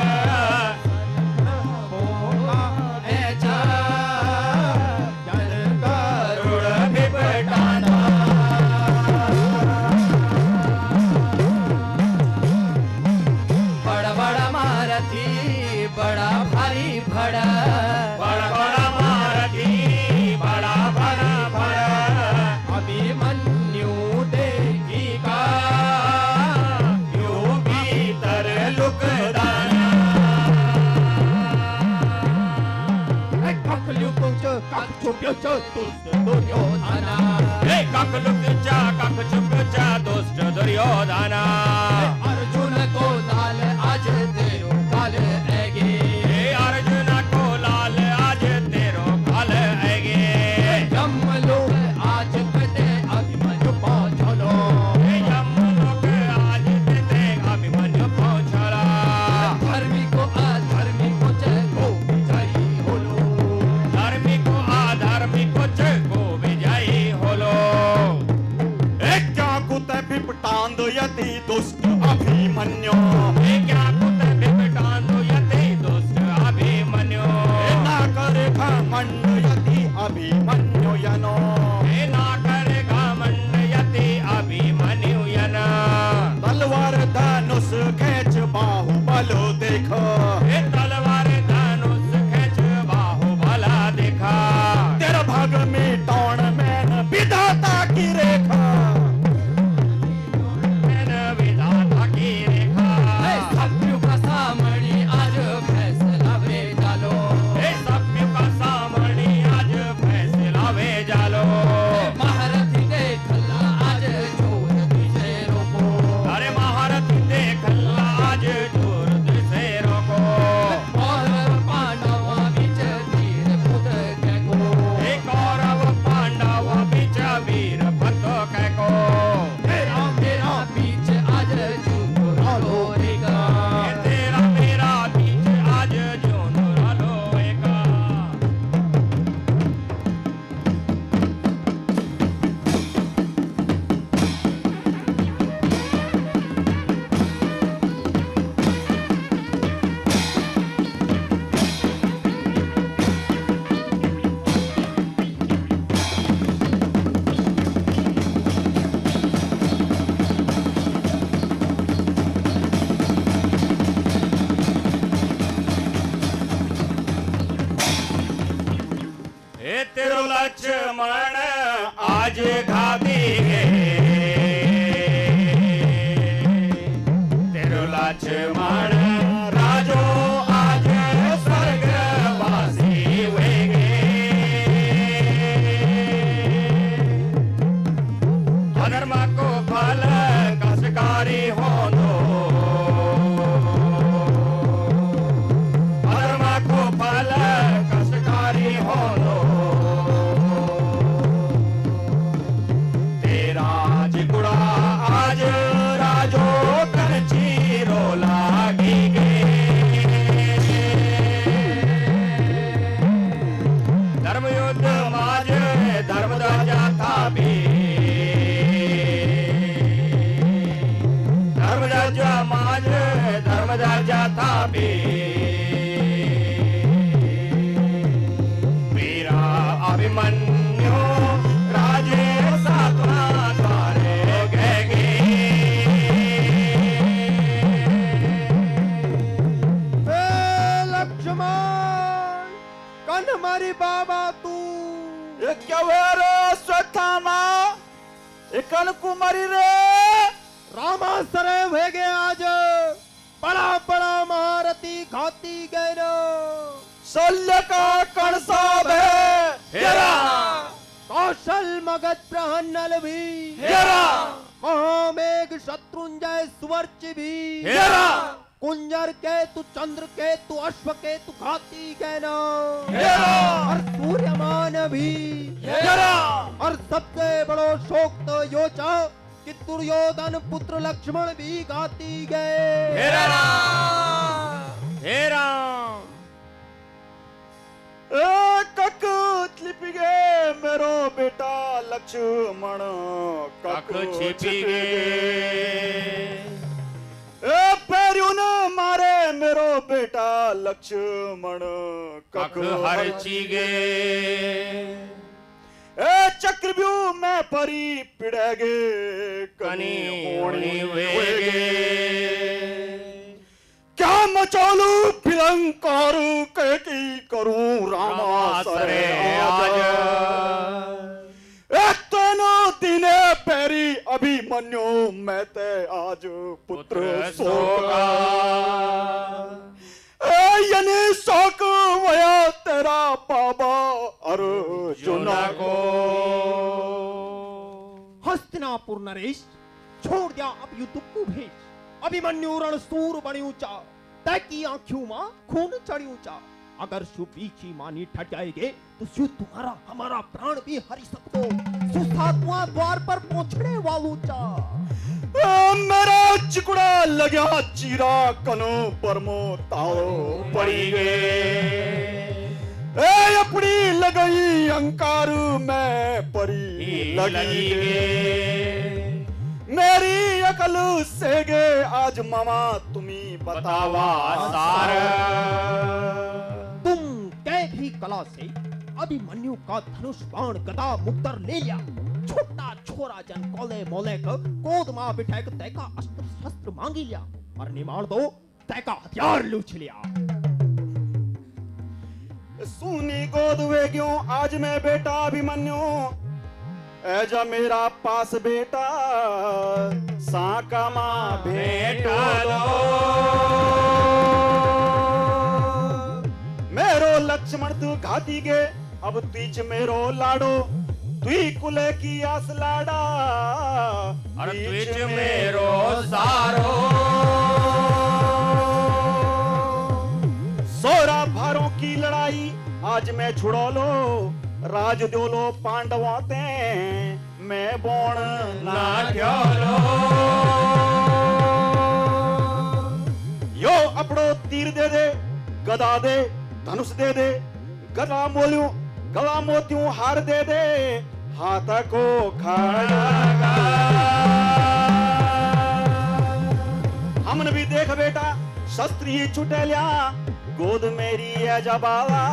बड़ा भारी भड़ा, बड़ा बड़ा मारती बड़ा बड़ा बड़ा, अभिमन्यु देगिका यो भीतर लुकदाना, कख लुक कख छुप्यो दुष्ट दुर्योधना हे कख लुकचा कख छुपचा दुष्ट दुर्योधना, अर्जुन को दाल आज तेरो काल ऐगे, अर्जुन को लाल आज तेरो काल ऐगे, यमलोक आज कहते अभिमन्यु पहुंचलो, यमलोक आज कहते अभिमन्यु पहुंचला, धर्मी को अधर्मी को जगो विजयी होलो, धर्मी को अधर्मी को जगो विजयी होलो, एक क्या कुत विपटांद यति दुष्ट अभिमन्यु क्या कुत विपटांदो यते दुष्ट अभिमन्यु, ना करे घमंड यति अभिमन्यु यनो हे ना करे घमंड यते अभिमन्यु यना, तलवार धनुष खेच बाहुबल देखो हे तलवार धनुष खेच बाहुबला देखा, तेरा भाग में टौण मैन विधाता की रेखा मैंने विधाता की रेखा, सत्य का सामणी आज फैसला वे डालो, हे सभ्य का सामने आज फैसला वे जालो, महारथी देखला आज जोर दिसे रोको, अरे महारथी देखला आज जोर से रोको, कौरव पांडव बीच तीर पुत कैको, हे कौरव पांडव बीच वीर भक्त कैको, तेरा बीच आज जुग रोलेगा, तेरा मेरा बीच आज जोन रोएगा, हे तेरो लक्ष्मण आज घाती गे, तेरो लक्ष्मण राजो आज स्वर्गवासी हुएगे, अधर्म को फल कसकारी हो दो, समाज धर्म दर्जा थापे वीरा अभिमन्यु राजे सातवा द्वारे गए लक्ष्मण कन मारी बाबा तू ये क्या हुआ रे स्वथामा एकन कुमारी रे रामा सरे वेगे आज बड़ा बड़ा महारथी घाती गए न शल्य का कण साब है हेरा कौशल मगध प्रहन्नल भी हेरा महामेघ शत्रुंजय सुवर्च भी हेरा कुंजर केतु चंद्र केतु अश्व केतु घाती गए न हेरा और सूर्यमान भी हेरा और सबसे बड़ो शोक तो यो चा कि दुर्योधन पुत्र लक्ष्मण भी घाती गए हेरा हेरा कक छिपी गए मेरो बेटा लक्ष्मण कख छिपी गए पैरुन मारे मेरो बेटा लक्ष्मण कख हरची गए चक्रव्यूह में परी पिड़ेगे कनी होनी वेगे क्या मचालू फिलंकार की करूं रामासरे आज तेनो दिने पैरी अभिमन्यु मैं ते आज पुत्र शोका यने शोक वया तेरा बाबा अर्जुन को हस्तिनापुर नरेश छोड़ दिया अब युद्ध को भेज अभिमन्यु रणसूर बन्यू चा तैकी आंखों मां खून चढ़ियो चा अगर सुपीछी मानी ठट जाएगे तो शु तुम्हारा हमारा प्राण भी हरि सकतो सुसातवा द्वार पर पहुंचने वालू चा मेरा चिकुड़ा लगा चीरा कनो परमो ताओ पड़ी गए अपनी लगई अंकार में परी लगी गे मेरी अकल से गे आज मामा तुम्ही बतावा सार तुम कै भी कला से अभिमन्यु का धनुष बाण गदा मुक्तर ले लिया छोटा छोरा जन कोले मोले को गोद मां बिठाए को तय का अस्त्र शस्त्र मांगी लिया और निमाण दो तय का हथियार लूछ लिया सुनी गोद वे क्यों आज मैं बेटा अभिमन्यु ऐजा मेरा पास बेटा साका मां भेटा लो मेरो लक्ष्मण तू घाती गे अब तीच मेरो लाडो तुई कुले की आस लाडा अरे तुझ मेरो सारो सोरा भारों की लड़ाई आज मैं छुड़ो लो राज द्योलो पांडवों ते मैं बोण ना ढोलो यो अपड़ो तीर दे दे गदा दे धनुष दे दे गला मोतियों हार दे दे हाथ को खड़ा हमने भी देख बेटा शस्त्र ही छुटे लिया गोद मेरी है जबावा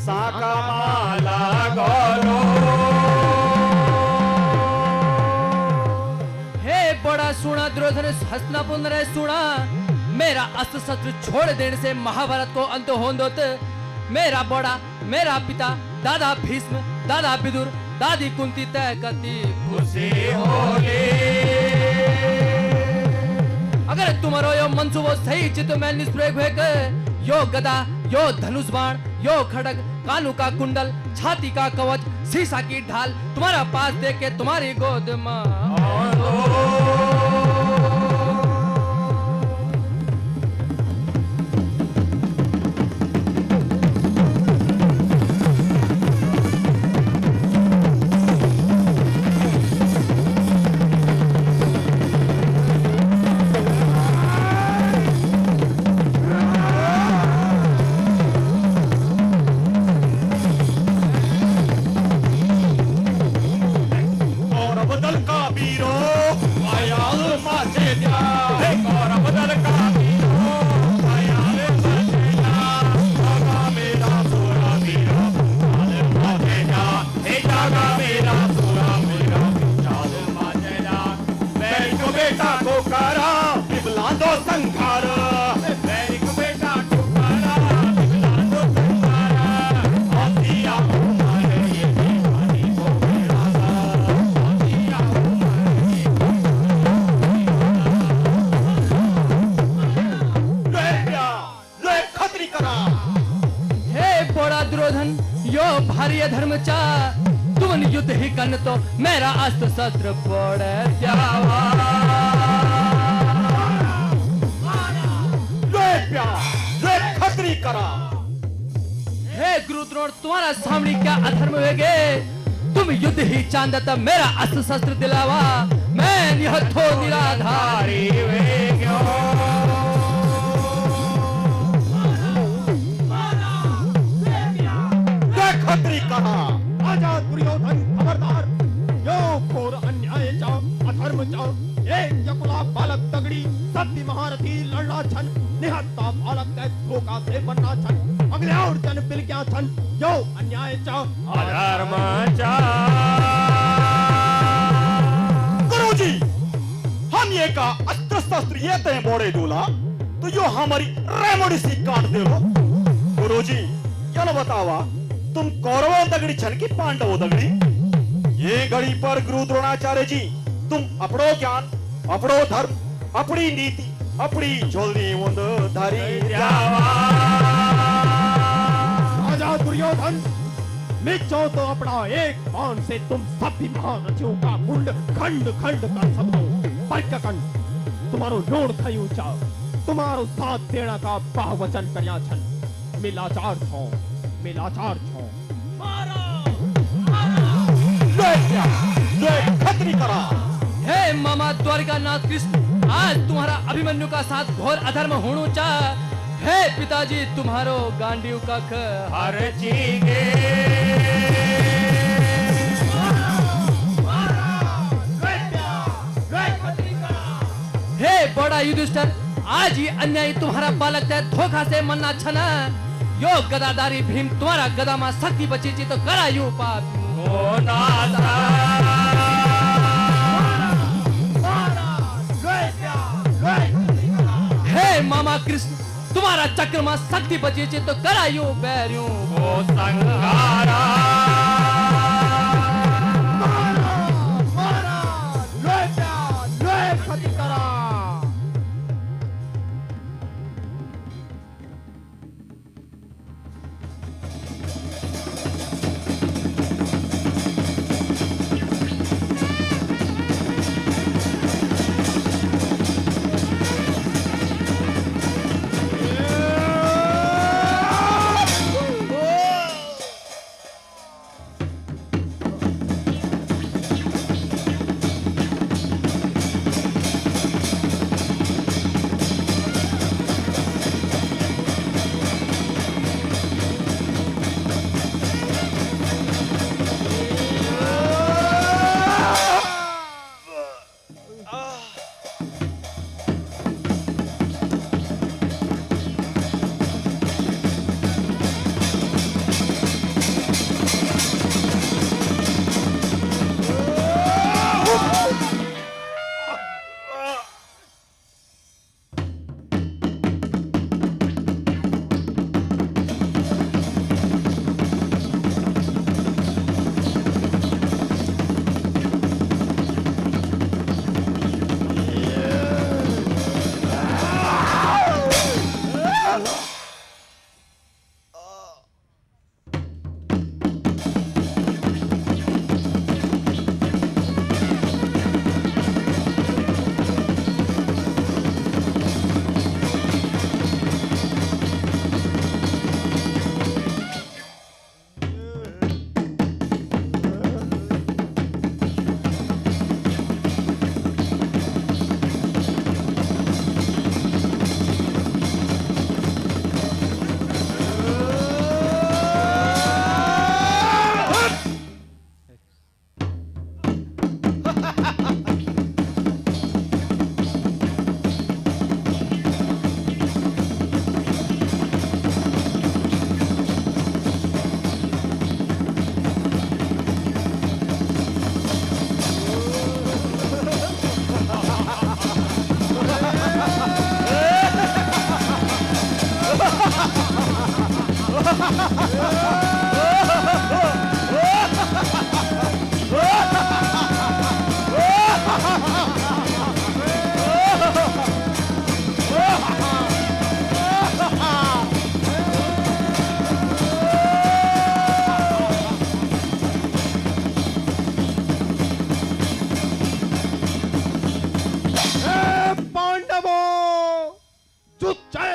साका माला गोलो हे बड़ा सुना दुर्योधन हस्तिनापुर नरेश सुना मेरा अस्त्र शस्त्र छोड़ देने से महाभारत को अंत होंदोत मेरा पिता दादा भीष्म दादा विदुर दादी कुंती तय कति खुशी होली अगर तुम्हारो यो मंसूबो सही चित्त में निष्प्रयोग है यो गदा यो धनुष बाण यो खड़ग कानू का कुंडल छाती का कवच शीशा की ढाल तुम्हारा पास देख के तुम्हारी गोद में तुम्हारी अधर्म चा तुमन युद्ध ही कन तो मेरा अस्त्र शस्त्र पड़े त्यावा ले प्यार ले खतरी करा हे गुरुद्रोण तुम्हारा सामने क्या अधर्म होगे तुम युद्ध ही चांदता मेरा अस्त्र शस्त्र दिलावा मैं निहत्थो निराधारी वेग्यो ले खतरी करा आजाद दुर्योधन खबरदार यो घोर अन्याय चा अधर्म चा एक यकुला बालक तगड़ी सत्य महारथी लड़ना छन निहत्ता बालक ते धोखा से बनना छन अगले और जन बिल क्या छन यो अन्याय चा अधर्म चा गुरुजी हम ये का अस्त्र शस्त्र ये ते मोड़े डोला तो यो हमारी रेमोडी सी काट दे लो गुरुजी चलो बतावा तुम कौरवों दगड़ी छन की पांडवों दगड़ी ये घड़ी पर गुरु द्रोणाचार्य जी तुम अपनो ज्ञान अपनो धर्म अपनी नीति अपनी झोलनी मुंद धारी जावा आजाद दुर्योधन मिचो तो अपना एक बाण से तुम सभी महारथियों का मुंड खंड खंड कर सकते पर तुम्हारो लोड़ थयू चा तुम्हारो साथ देना का बाहवचन करया छन मिलाचार छो ले खतरी करा हे मामा द्वारिकानाथ कृष्ण आज तुम्हारा अभिमन्यु का साथ घोर अधर्म होणु चा हे पिताजी तुम्हारो गांडीव कख हर चीगे हे बड़ा युधिष्ठिर आज ये अन्यायी तुम्हारा बालक है धोखा से मन्ना छना यो गदाधारी भीम तुम्हारा गदा में शक्ति बची जी तो करायु पाप ओ नाथा हे मामा कृष्ण तुम्हारा चक्र में शक्ति बची जी तो करायु बैरियो ओ संगारा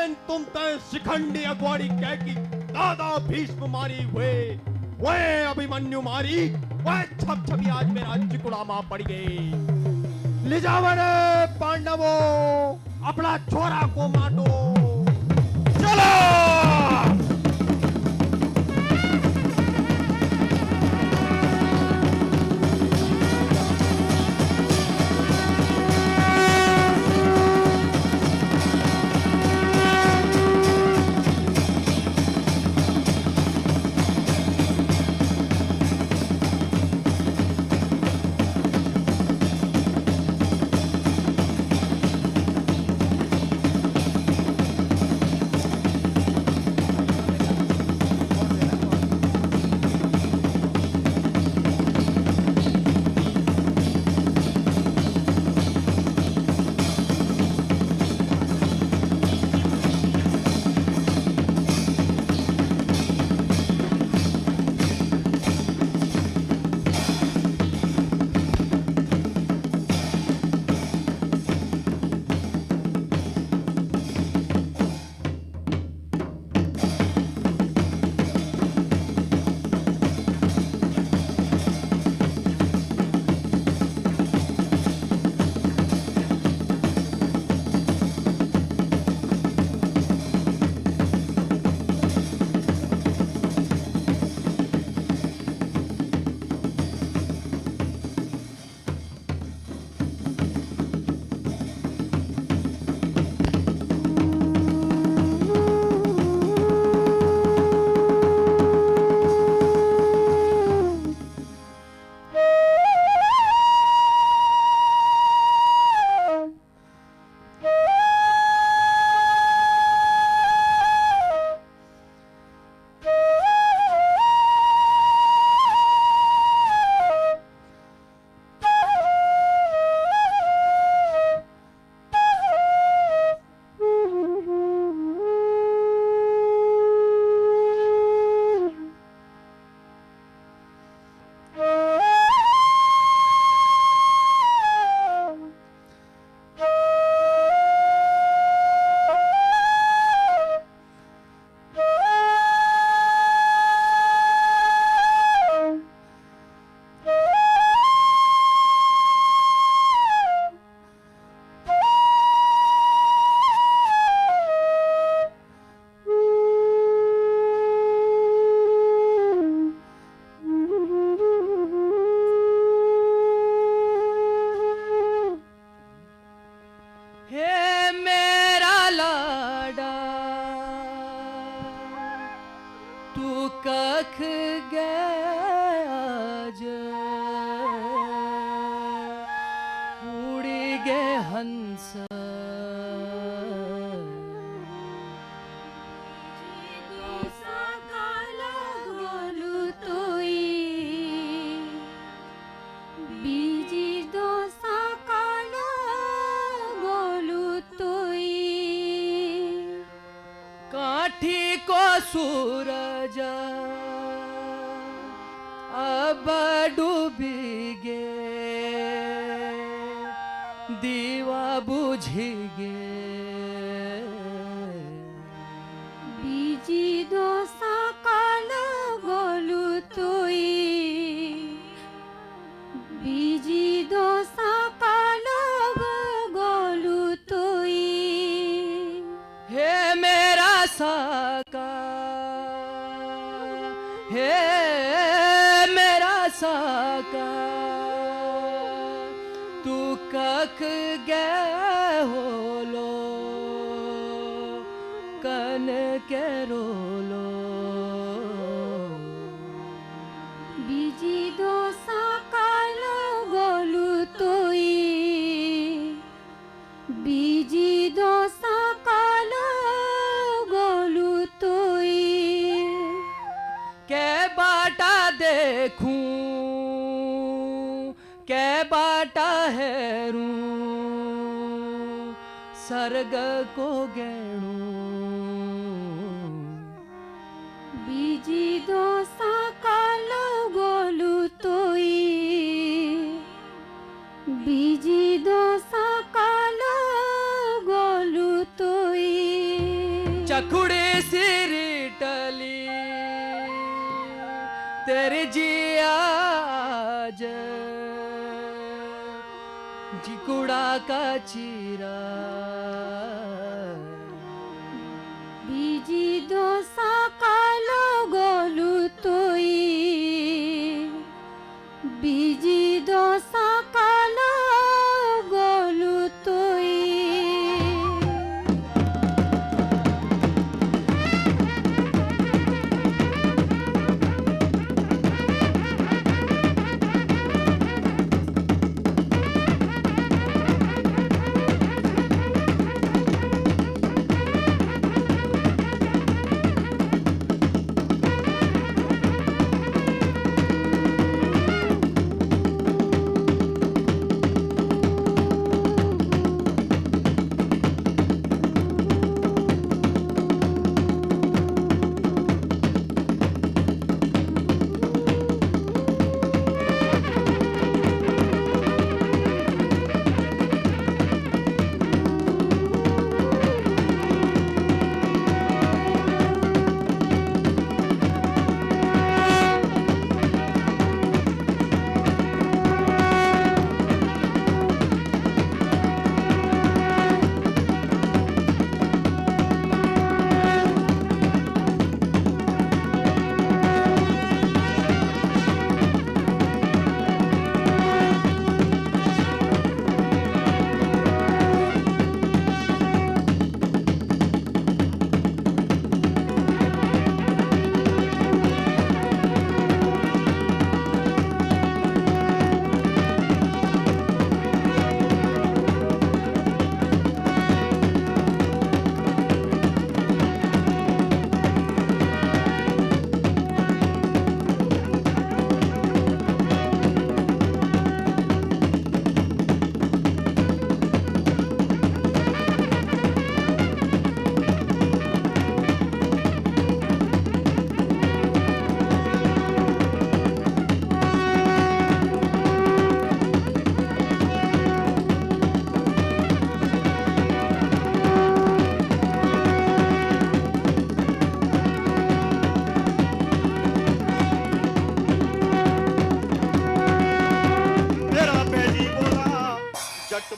लेकिन तुम तय शिखंडी अगवाड़ी कह की दादा भीष्म मारी हुए वे अभिमन्यु मारी वह छप छपी आज मेरा चिकुड़ामा पड़ गई। ले जाओ रे पांडवों अपना छोरा को मारो। चलो कख गया उड़ गे हंस काठी को सूरज अब डूबी गे दीवा बुझी गे बीजी दो सकाल गोलू तुई बीजी दो सकाल गोलू तुई हे मेरा साका हे मेरा साका तू कख गए होलो कन के रोलो बीजी दो सकाल गोलू तुई बीजी दो सकाल गोलू तुई के बाटा देखूं के बाटा हेरूं सर्ग को गैणूं बीजी दो सकाल गोलू तुई बीजी दो सकाल गोलू तुई चकुड़े सिरी टली तेरे जिया जिकुड़ा का चीरा बीजी दोसा कालो गोलू तोई बीजी दोसा कालो गोलू तोई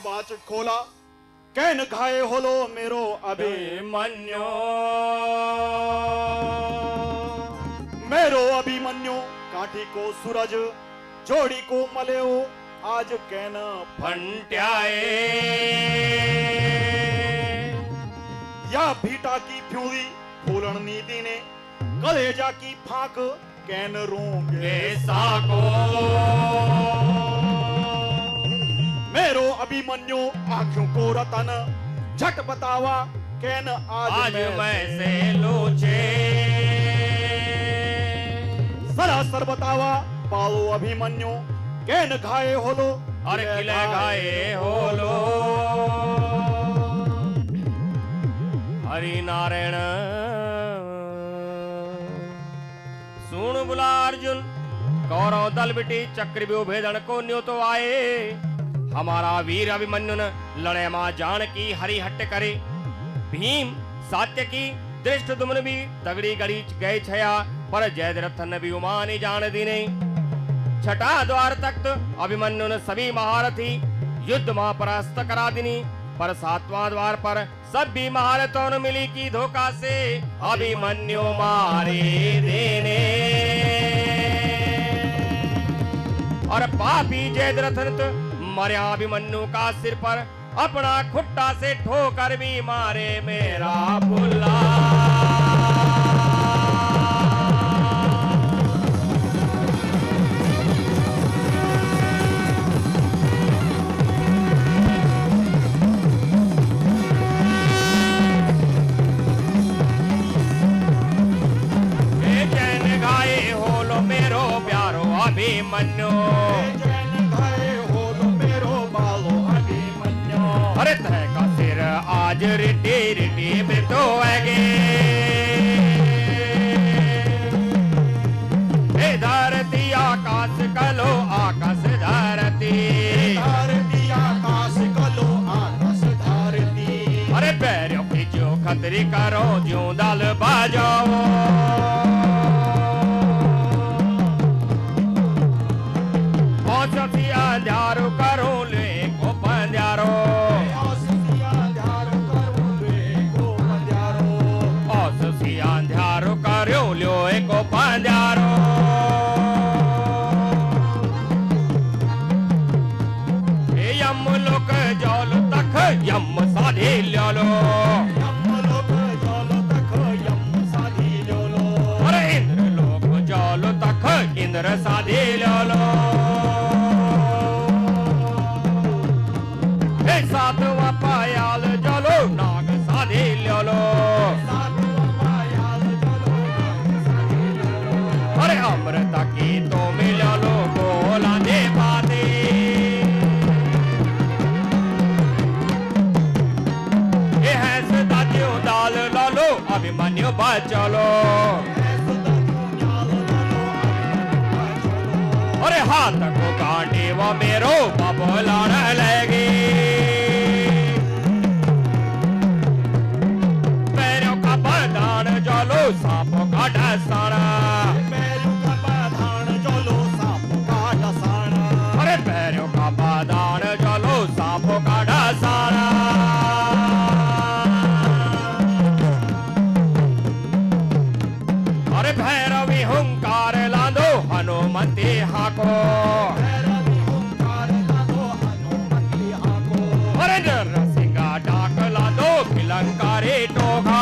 बाच खोला कैन घाये होलो मेरो अभिमन्यो मेरो अभिमन्यु काठी को सूरज जोड़ी को मलेओ आज कैन फंट्याए या भीटा की फ्यूरी फूलन नीति ने कलेजा की फाक कैन रोंगे साको मेरो अभिमन्यु आंखों को रतन झट बतावा कैन आज मैं से लोचे सरासर बतावा पालो अभिमन्यु कैन घाये होलो अरे किले घाये होलो हरि नारायण सुन बुला अर्जुन कौरव दल बिटी चक्रव्यूह भेदन को न्यो तो आए हमारा वीर अभिमन्यु न लड़े मां जान की हरि हट्ट करे भीम सात्यकी दृष्टद्युम्न भी तगड़ी गड़ी गए छया पर जयद्रथ भी उमानी जान दीने छठा द्वार तख्त अभिमन्यु न सभी महारथी युद्ध मां परास्त करा दिनी पर सातवां द्वार पर सब भी महारथों न मिली की धोखा से अभिमन्यु मारे देने और पापी जयद्रथ मर्या अभिमन्यु का सिर पर अपना खुट्टा से ठोकर भी मारे मेरा बुला जैन गाए होलो मेरो प्यारो अभिमन्यु अरे तह का सिर आज रिटी रिटी मृतो धरती आकाश कलो आकाश धरती आकाश कलो आकाश धरती अरे पैरों की जोख खतरी करो ज्यों दल बजाओ औसतिया ध्यारो करो ले को पंद्यारो औसतिया ध्यारो करो ल्यो को पंद्यारो यम लोक जल तक यम साधे लो अरे इंद्र लोक जल तक इंद्र साधे लो सातवा पायाल जलो नाग साधे लो अरे अमृत की तो मिलो लो बोला दे बाते ये है सदा क्यों दाल लालो अभिमन्यु बचलो अरे हाथ को काटे वो मेरो बाबो लाड़ लगे पैरों का बदान जलो सांप का डसाना अरे पैरों का बदान जलो सांप का डसाना अरे भैरवी हुंकार लादो हनुमती हाको अरे नरसिंगा डाक लादो किलंकारी टोका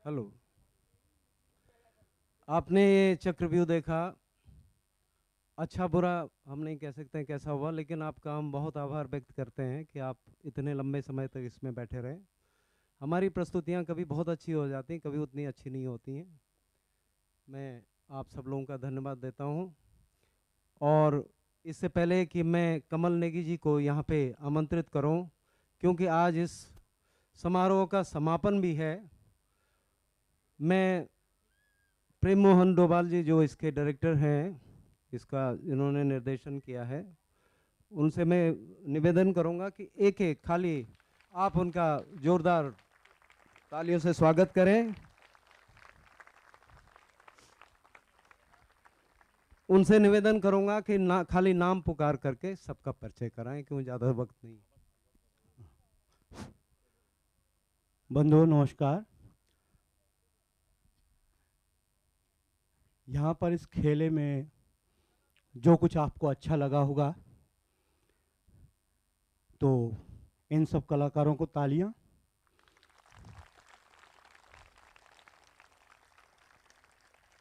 हेलो, आपने ये चक्रव्यूह देखा। अच्छा बुरा हम नहीं कह सकते हैं कैसा हुआ, लेकिन आपका हम बहुत आभार व्यक्त करते हैं कि आप इतने लंबे समय तक इसमें बैठे रहे। हमारी प्रस्तुतियाँ कभी बहुत अच्छी हो जाती हैं, कभी उतनी अच्छी नहीं होती हैं। मैं आप सब लोगों का धन्यवाद देता हूँ। और इससे पहले कि मैं कमल नेगी जी को यहाँ पे आमंत्रित करूँ, क्योंकि आज इस समारोह का समापन भी है, मैं प्रेम मोहन डोभाल जी जो इसके डायरेक्टर हैं, इसका इन्होंने निर्देशन किया है, उनसे मैं निवेदन करूंगा कि एक एक खाली आप उनका जोरदार तालियों से स्वागत करें। उनसे निवेदन करूंगा कि ना खाली नाम पुकार करके सबका परिचय कराएं, क्यों ज़्यादा वक्त नहीं। बंधुओं नमस्कार। यहाँ पर इस खेले में जो कुछ आपको अच्छा लगा होगा, तो इन सब कलाकारों को तालियां।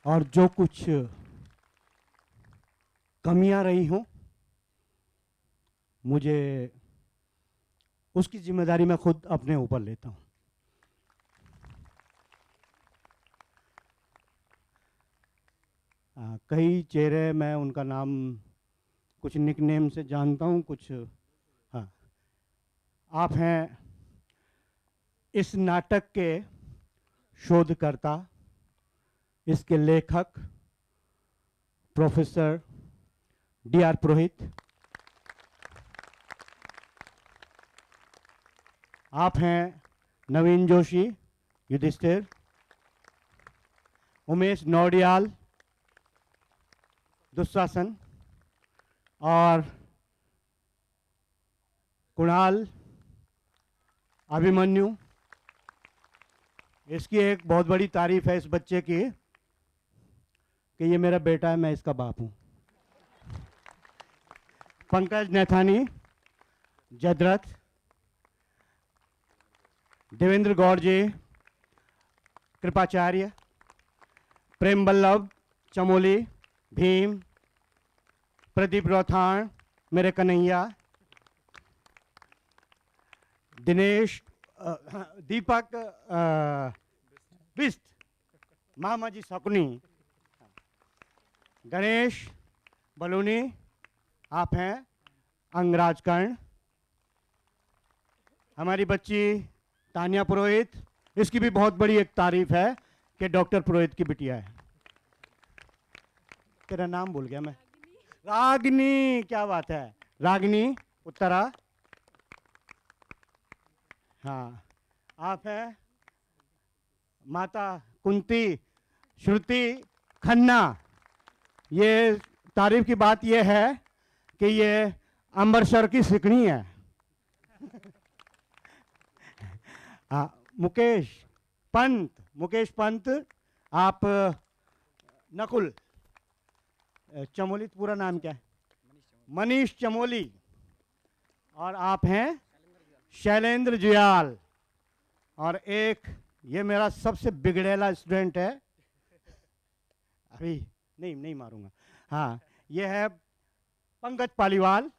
और जो कुछ कमियां रही हों, मुझे उसकी जिम्मेदारी मैं खुद अपने ऊपर लेता हूं। कई चेहरे मैं उनका नाम कुछ निकनेम से जानता हूँ, कुछ हाँ। आप हैं इस नाटक के शोधकर्ता, इसके लेखक प्रोफेसर D.R. पुरोहित। आप हैं नवीन जोशी युधिष्ठिर, उमेश नौडियाल दुशासन, और कुणाल अभिमन्यु। इसकी एक बहुत बड़ी तारीफ है इस बच्चे की कि ये मेरा बेटा है, मैं इसका बाप हूँ। पंकज नैथानी जदरथ, देवेंद्र गौड़ जी कृपाचार्य, प्रेम बल्लभ चमोली, भीम, प्रदीप रौथाण मेरे कन्हैया, दिनेश दीपक बिस्ट मामाजी शकुनी, गणेश बलूनी, आप हैं अंगराज कर्ण। हमारी बच्ची तानिया पुरोहित, इसकी भी बहुत बड़ी एक तारीफ है कि डॉक्टर पुरोहित की बिटिया है। तेरा नाम भूल गया मैं। रागिनी, क्या बात है रागिनी उत्तरा। हाँ, आप हैं माता कुंती श्रुति खन्ना। ये तारीफ की बात ये है कि ये अमृतसर की सिकनी है। हाँ, मुकेश पंत, आप नकुल चमोली, पूरा नाम क्या है? मनीष चमोली। और आप हैं शैलेंद्र जुयाल। और एक ये मेरा सबसे बिगड़ेला स्टूडेंट है, अभी नहीं मारूंगा। हाँ, ये है पंकज पालीवाल।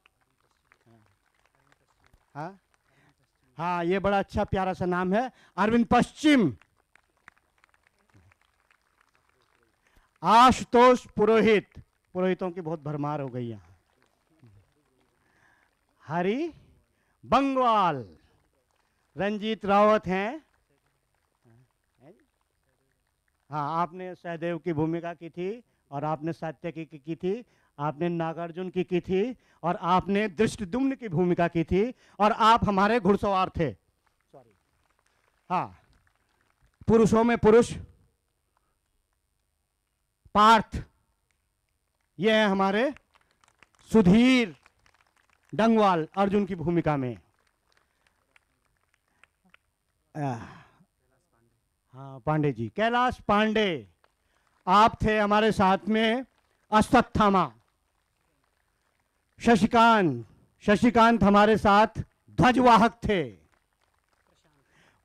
हाँ, ये बड़ा अच्छा प्यारा सा नाम है, अरविंद पश्चिम। आशुतोष पुरोहित, पुरोहितों की बहुत भरमार हो गई यहाँ। हरि बंगवाल, रंजीत रावत हैं। हाँ, आपने सहदेव की भूमिका की थी, और आपने सात्यकी की थी, आपने नागार्जुन की थी, और आपने दृष्टद्युम्न की भूमिका की थी, और आप हमारे घुड़सवार थे। सॉरी। हाँ, पुरुषों में पुरुष पार्थ, ये है हमारे सुधीर डंगवाल अर्जुन की भूमिका में। हाँ, पांडे जी, कैलाश पांडे, आप थे हमारे साथ में अश्वत्थामा। शशिकांत हमारे साथ ध्वजवाहक थे।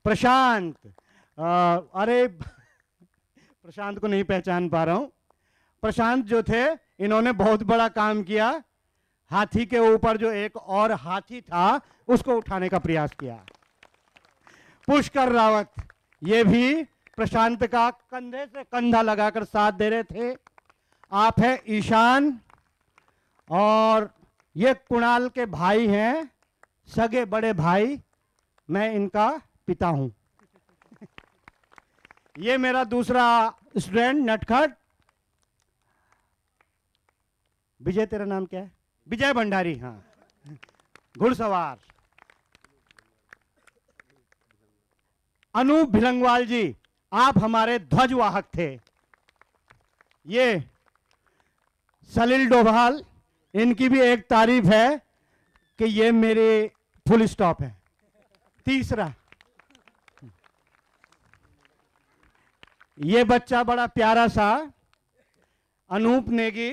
प्रशांत अरे प्रशांत को नहीं पहचान पा रहा हूं। प्रशांत जो थे, इन्होंने बहुत बड़ा काम किया। हाथी के ऊपर जो एक और हाथी था उसको उठाने का प्रयास किया। पुष्कर रावत, ये भी प्रशांत का कंधे से कंधा लगाकर साथ दे रहे थे। आप हैं ईशान, और ये कुणाल के भाई हैं, सगे बड़े भाई। मैं इनका पिता हूं। ये मेरा दूसरा स्टूडेंट नटखट। विजय, तेरा नाम क्या है? विजय भंडारी, हाँ, घुड़सवार। अनूप भिलंगवाल जी, आप हमारे ध्वजवाहक थे। ये सलील डोभाल, इनकी भी एक तारीफ है कि ये मेरे फुल स्टॉप है। तीसरा, ये बच्चा बड़ा प्यारा सा अनूप नेगी,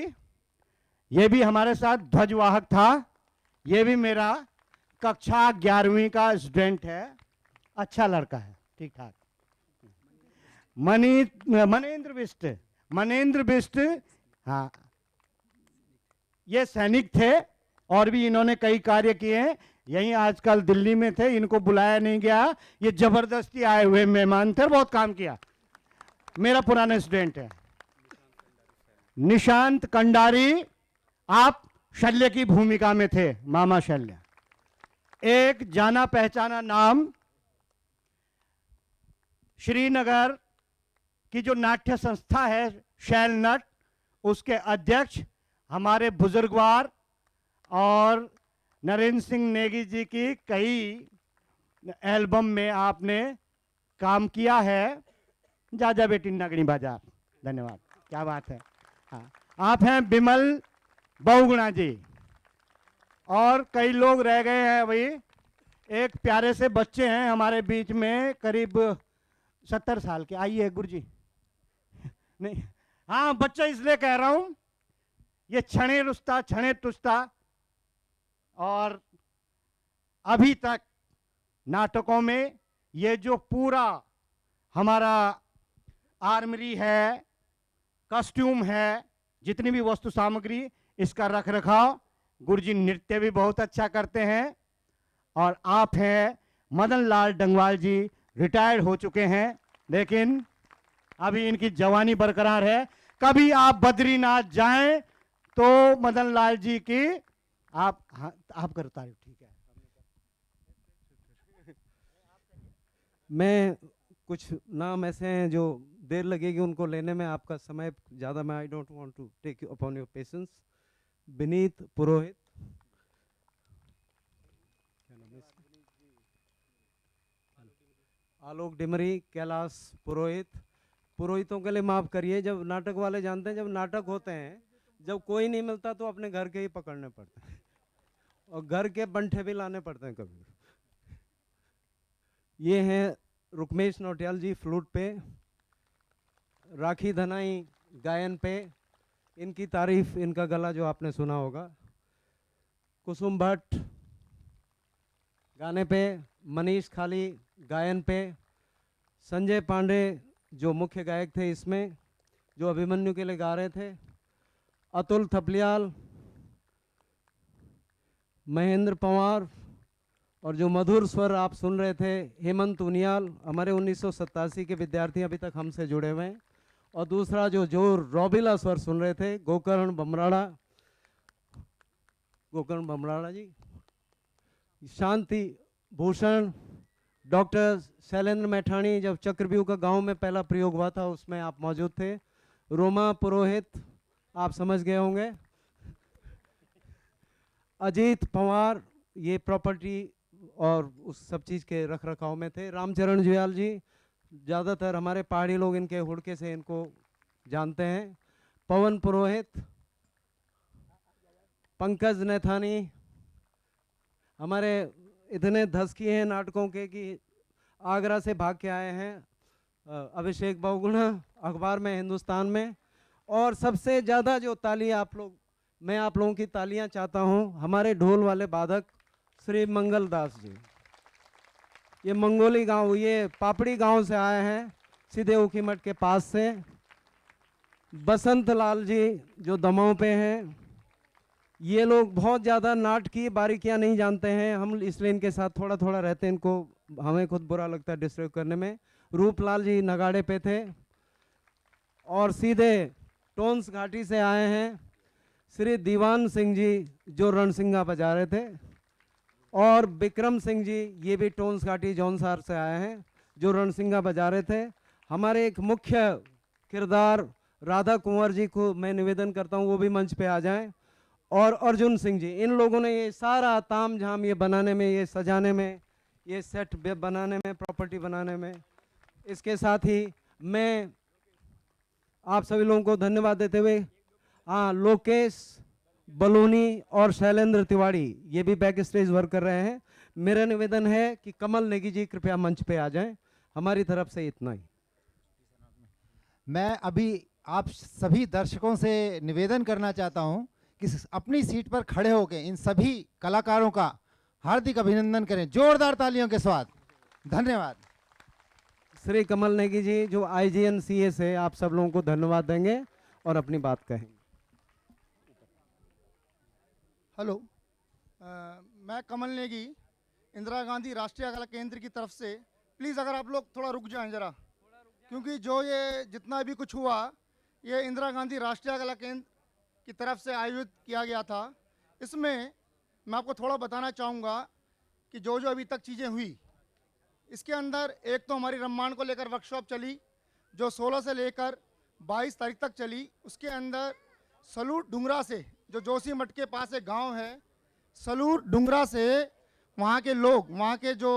ये भी हमारे साथ ध्वजवाहक था। ये भी मेरा कक्षा 11वीं का स्टूडेंट है। अच्छा लड़का है, ठीक ठाक। मनेंद्र बिष्ट, हाँ, ये सैनिक थे और भी इन्होंने कई कार्य किए हैं। यहीं आजकल दिल्ली में थे, इनको बुलाया नहीं गया, ये जबरदस्ती आए हुए मेहमान थे, बहुत काम किया। मेरा पुराना स्टूडेंट है। निशांत कंडारी, आप शल्य की भूमिका में थे, मामा शल्य। एक जाना पहचाना नाम, श्रीनगर की जो नाट्य संस्था है शैल नट, उसके अध्यक्ष, हमारे बुजुर्गवार और नरेंद्र सिंह नेगी जी की कई एल्बम में आपने काम किया है। जा जा बेटी नगरी बाजार, धन्यवाद, क्या बात है। हाँ, आप हैं बिमल बहुगुणा जी, और कई लोग रह गए हैं भाई। एक प्यारे से बच्चे हैं हमारे बीच में, करीब 70 साल के। आइए गुरुजी। नहीं, हाँ, बच्चा इसलिए कह रहा हूं, ये छणे रुस्ता छणे टुस्ता, और अभी तक नाटकों में ये जो पूरा हमारा आर्मरी है, कॉस्ट्यूम है, जितनी भी वस्तु सामग्री, इसका रख रखाव गुरुजी नृत्य भी बहुत अच्छा करते हैं। और आप हैं मदन लाल डंगवाल जी, रिटायर्ड हो चुके हैं, लेकिन अभी इनकी जवानी बरकरार है। कभी आप बद्रीनाथ जाएं तो मदन लाल जी की आप, हाँ, आप करो तारीफ, ठीक है। मैं कुछ नाम ऐसे हैं जो देर लगेगी उनको लेने में, आपका समय ज़्यादा, मैं I don't want to take you upon your patience. Vineet Purohit, Alok Dimri, Kailash Purohit. पुरोहितों के लिए माफ करिए, जब नाटक वाले जानते हैं, जब नाटक होते हैं, जब कोई नहीं मिलता तो अपने घर के ही पकड़ने पड़ते हैं, और घर के बंठे भी लाने पड़ते हैं कभी। ये हैं रुक्मेश नौटियाल जी फ्लूट पे, राखी धनाई गायन पे, इनकी तारीफ, इनका गला जो आपने सुना होगा। कुसुम भट्ट गाने पे, मनीष खाली गायन पे, संजय पांडे जो मुख्य गायक थे इसमें, जो अभिमन्यु के लिए गा रहे थे, अतुल थपलियाल, महेंद्र पंवार, और जो मधुर स्वर आप सुन रहे थे, हेमंत उनियाल, हमारे 1987 के विद्यार्थी अभी तक हमसे जुड़े हुए हैं। और दूसरा जो रोबिला स्वर सुन रहे थे, गोकर्ण बमराड़ा जी, शांति भूषण, डॉक्टर शैलेंद्र मैठाणी, जब चक्रव्यूह का गांव में पहला प्रयोग हुआ था उसमें आप मौजूद थे। रोमा पुरोहित, आप समझ गए होंगे। अजीत पंवार, ये प्रॉपर्टी और उस सब चीज़ के रख रखाव में थे। रामचरण जुयाल जी, ज़्यादातर हमारे पहाड़ी लोग इनके हुड़के से इनको जानते हैं। पवन पुरोहित, पंकज नैथानी, हमारे इतने धसकी हैं नाटकों के कि आगरा से भाग के आए हैं। अभिषेक बहुगुणा, अखबार में, हिंदुस्तान में। और सबसे ज़्यादा जो ताली मैं आप लोगों की तालियां चाहता हूं, हमारे ढोल वाले वादक श्री मंगल दास जी। ये मंगोली गांव, ये पापड़ी गांव से आए हैं, सीधे ऊखीमठ के पास से। बसंत लाल जी जो दमाव पे हैं, ये लोग बहुत ज़्यादा नाट की बारीकियां नहीं जानते हैं, हम इसलिए इनके साथ थोड़ा थोड़ा रहते हैं, इनको हमें खुद बुरा लगता है डिस्टर्ब करने में। रूपलाल जी नगाड़े पे थे। और सीधे टोंस घाटी से आए हैं श्री दीवान सिंह जी जो रणसिंगा बजा रहे थे, और विक्रम सिंह जी ये भी टोंस घाटी जौनसार से आए हैं जो रणसिंगा बजा रहे थे। हमारे एक मुख्य किरदार राधा कुंवर जी को मैं निवेदन करता हूँ वो भी मंच पे आ जाएं, और अर्जुन सिंह जी, इन लोगों ने ये सारा ताम झाम ये बनाने में, ये सजाने में, ये सेट बनाने में, प्रॉपर्टी बनाने में। इसके साथ ही मैं आप सभी लोगों को धन्यवाद देते हुए, हाँ, लोकेश बलूनी और शैलेंद्र तिवारी ये भी बैक स्टेज वर्क कर रहे हैं। मेरा निवेदन है कि कमल नेगी जी कृपया मंच पे आ जाएं। हमारी तरफ से इतना ही। मैं अभी आप सभी दर्शकों से निवेदन करना चाहता हूं कि अपनी सीट पर खड़े होकर इन सभी कलाकारों का हार्दिक अभिनंदन करें, जोरदार तालियों के साथ। धन्यवाद। श्री कमल नेगी जी जो IGNCA से आप सब लोगों को धन्यवाद देंगे और अपनी बात कहेंगे। हेलो, मैं कमल नेगी, इंदिरा गांधी राष्ट्रीय कला केंद्र की तरफ से। प्लीज़ अगर आप लोग थोड़ा रुक जाएं ज़रा, क्योंकि जो ये जितना भी कुछ हुआ ये इंदिरा गांधी राष्ट्रीय कला केंद्र की तरफ से आयोजित किया गया था। इसमें मैं आपको थोड़ा बताना चाहूँगा कि जो जो अभी तक चीज़ें हुई, इसके अंदर एक तो हमारी रम्माण को लेकर वर्कशॉप चली जो 16 से लेकर 22 तारीख तक चली। उसके अंदर सलूट डुंगरा से, जो जोशीमठ के पास एक गांव है, सलूट डुंगरा से वहाँ के लोग, वहाँ के जो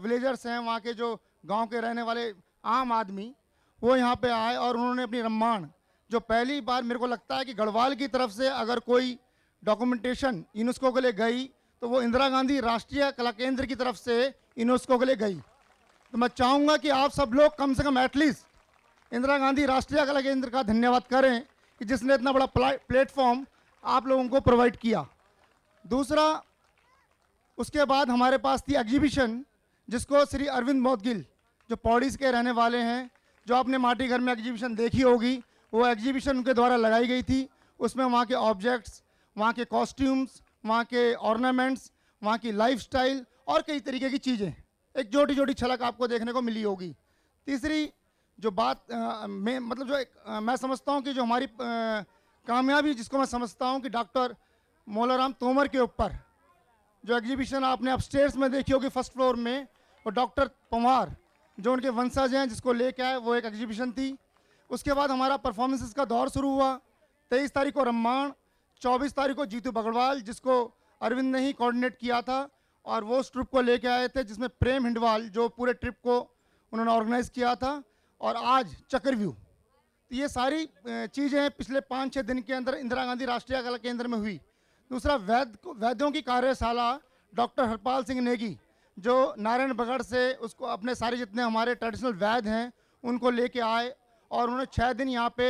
विलेजर्स हैं, वहाँ के जो गांव के रहने वाले आम आदमी, वो यहाँ पे आए और उन्होंने अपनी रम्माण, जो पहली बार मेरे को लगता है कि गढ़वाल की तरफ से अगर कोई डॉक्यूमेंटेशन यूनेस्को के लिए गई तो वो इंदिरा गांधी राष्ट्रीय कला केंद्र की तरफ से यूनेस्को के लिए गई। तो मैं चाहूँगा कि आप सब लोग कम से कम एटलीस्ट इंदिरा गांधी राष्ट्रीय कला केंद्र का धन्यवाद करें कि जिसने इतना बड़ा प्लेटफॉर्म आप लोगों को प्रोवाइड किया। दूसरा, उसके बाद हमारे पास थी एग्जीबिशन, जिसको श्री अरविंद मोदगिल जो पौड़ीस के रहने वाले हैं, जो आपने माटी घर में एग्जीबिशन देखी होगी, वो एग्जीबिशन उनके द्वारा लगाई गई थी। उसमें वहाँ के ऑब्जेक्ट्स, वहाँ के कॉस्ट्यूम्स, वहाँ के ऑर्नामेंट्स, वहाँ की लाइफस्टाइल और कई तरीके की चीज़ें, एक छोटी छोटी झलक आपको देखने को मिली होगी। तीसरी जो बात मतलब जो मैं समझता हूँ कि जो हमारी कामयाबी, जिसको मैं समझता हूँ कि डॉक्टर मौलाराम तोमर के ऊपर जो एग्जीबिशन आपने अपस्टेयर्स में देखी होगी फर्स्ट फ्लोर में, और डॉक्टर पंवार जो उनके वंशज हैं जिसको लेके आए, वो एक एग्जीबिशन थी। उसके बाद हमारा परफॉर्मेंसेस का दौर शुरू हुआ। 23 तारीख को रम्माण, 24 तारीख को जीतू बगड़वाल, जिसको अरविंद ने ही कोऑर्डिनेट किया था, और वो उस ट्रिप को लेके आए थे, जिसमें प्रेम हिंडवाल जो पूरे ट्रिप को उन्होंने ऑर्गेनाइज किया था। और आज चक्रव्यूह। तो ये सारी चीज़ें पिछले 5-6 दिन के अंदर इंदिरा गांधी राष्ट्रीय कला केंद्र में हुई। दूसरा, वैद्यों की कार्यशाला, डॉक्टर हरपाल सिंह नेगी जो नारायण बगड़ से उसको अपने सारे जितने हमारे ट्रेडिशनल वैद्य हैं उनको लेके आए, और उन्होंने 6 दिन यहाँ पे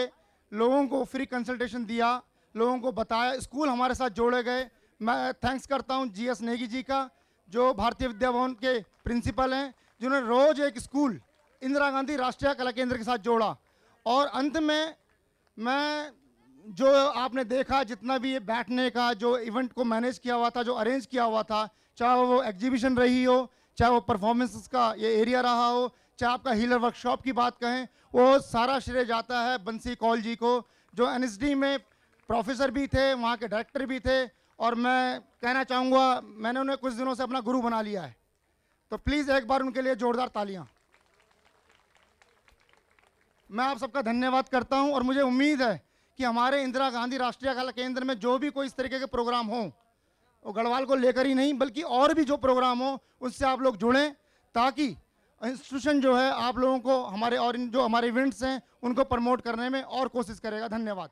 लोगों को फ्री कंसल्टेशन दिया, लोगों को बताया। स्कूल हमारे साथ जोड़े गए। मैं थैंक्स करता हूँ GS नेगी जी का, जो भारतीय विद्या भवन के प्रिंसिपल हैं, जिन्होंने रोज़ एक स्कूल इंदिरा गांधी राष्ट्रीय कला केंद्र के साथ जोड़ा। और अंत में मैं जो आपने देखा, जितना भी ये बैठने का जो इवेंट को मैनेज किया हुआ था, जो अरेंज किया हुआ था, चाहे वो एग्जीबिशन रही हो, चाहे वो परफॉर्मेंसेस का ये एरिया रहा हो, चाहे आपका हीलर वर्कशॉप की बात कहें, वो सारा श्रेय जाता है बंसी कौल जी को, जो NSD में प्रोफेसर भी थे, वहाँ के डायरेक्टर भी थे। और मैं कहना चाहूँगा, मैंने उन्हें कुछ दिनों से अपना गुरु बना लिया है, तो प्लीज़ एक बार उनके लिए जोरदार तालियाँ। मैं आप सबका धन्यवाद करता हूं, और मुझे उम्मीद है कि हमारे इंदिरा गांधी राष्ट्रीय कला केंद्र में जो भी कोई इस तरीके के प्रोग्राम हो, वो गढ़वाल को लेकर ही नहीं बल्कि और भी जो प्रोग्राम हो, उससे आप लोग जुड़ें, ताकि इंस्टीट्यूशन जो है आप लोगों को हमारे और जो हमारे इवेंट्स हैं उनको प्रमोट करने में और कोशिश करेगा। धन्यवाद।